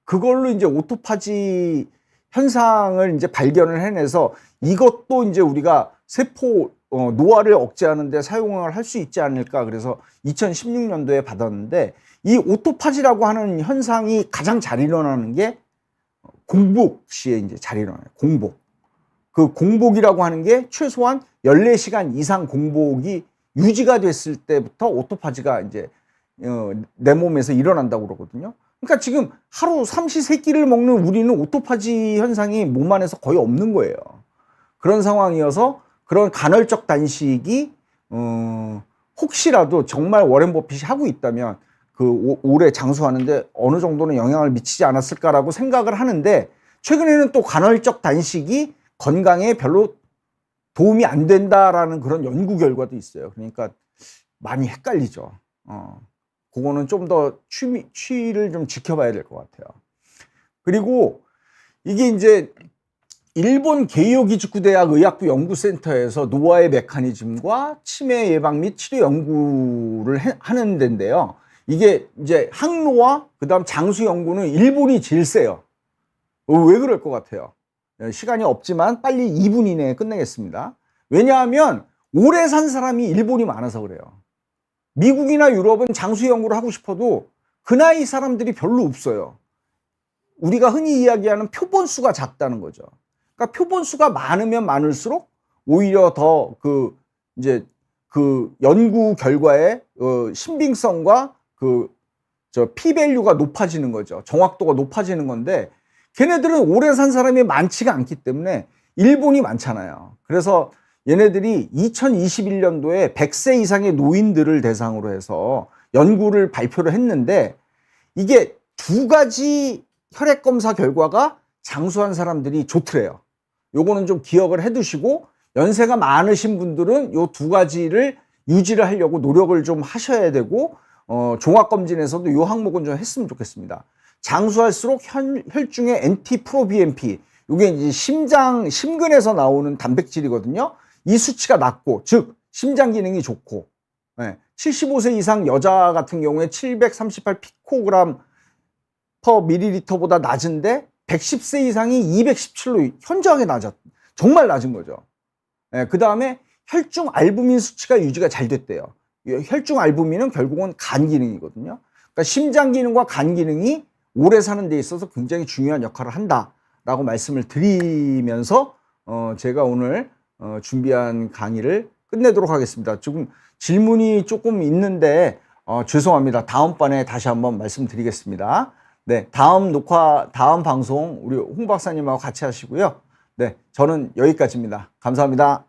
그걸로 이제 오토파지 현상을 이제 발견을 해내서 이것도 이제 우리가 세포 노화를 억제하는 데 사용을 할 수 있지 않을까. 그래서 2016년도에 받았는데, 이 오토파지라고 하는 현상이 가장 잘 일어나는 게 공복 시에 이제 잘 일어나요. 공복. 그 공복이라고 하는 게 최소한 14시간 이상 공복이 유지가 됐을 때부터 오토파지가 이제 내 몸에서 일어난다고 그러거든요. 그러니까 지금 하루 삼시세끼를 먹는 우리는 오토파지 현상이 몸 안에서 거의 없는 거예요. 그런 상황이어서 그런 간헐적 단식이 혹시라도 정말 워렌 버핏이 하고 있다면 그 오래 장수하는데 어느 정도는 영향을 미치지 않았을까라고 생각을 하는데, 최근에는 또 간헐적 단식이 건강에 별로 도움이 안 된다라는 그런 연구 결과도 있어요. 그러니까 많이 헷갈리죠. 그거는 좀 더 추이를 좀 지켜봐야 될 것 같아요. 그리고 이게 이제 일본 게이오 기즈쿠대학 의학부 연구센터에서 노화의 메커니즘과 치매 예방 및 치료 연구를 하는 데인데요. 이게 이제 항노화, 그다음 장수 연구는 일본이 제일 세요. 왜 그럴 것 같아요? 시간이 없지만 빨리 2분 이내에 끝내겠습니다. 왜냐하면 오래 산 사람이 일본이 많아서 그래요. 미국이나 유럽은 장수 연구를 하고 싶어도 그 나이 사람들이 별로 없어요. 우리가 흔히 이야기하는 표본수가 작다는 거죠. 그러니까 표본수가 많으면 많을수록 오히려 더 이제 연구 결과의 신빙성과 P-밸류가 높아지는 거죠. 정확도가 높아지는 건데, 걔네들은 오래 산 사람이 많지가 않기 때문에 일본이 많잖아요. 그래서 얘네들이 2021년도에 100세 이상의 노인들을 대상으로 해서 연구를 발표를 했는데, 이게 2가지 혈액 검사 결과가 장수한 사람들이 좋더래요. 요거는 좀 기억을 해 두시고, 연세가 많으신 분들은 요 2가지를 유지를 하려고 노력을 좀 하셔야 되고, 종합검진에서도 요 항목은 좀 했으면 좋겠습니다. 장수할수록 혈중의 NT-프로BNP, 이게 이제 심근에서 나오는 단백질이거든요. 이 수치가 낮고, 즉 심장 기능이 좋고, 75세 이상 여자 같은 경우에 738 피코그램 퍼 밀리리터보다 낮은데 110세 이상이 217로 현저하게 정말 낮은 거죠. 그 다음에 혈중 알부민 수치가 유지가 잘 됐대요. 혈중 알부민은 결국은 간 기능이거든요. 그러니까 심장 기능과 간 기능이 오래 사는 데 있어서 굉장히 중요한 역할을 한다라고 말씀을 드리면서 제가 오늘 준비한 강의를 끝내도록 하겠습니다. 지금 질문이 조금 있는데 죄송합니다. 다음번에 다시 한번 말씀드리겠습니다. 네, 다음 방송 우리 홍 박사님하고 같이 하시고요. 네, 저는 여기까지입니다. 감사합니다.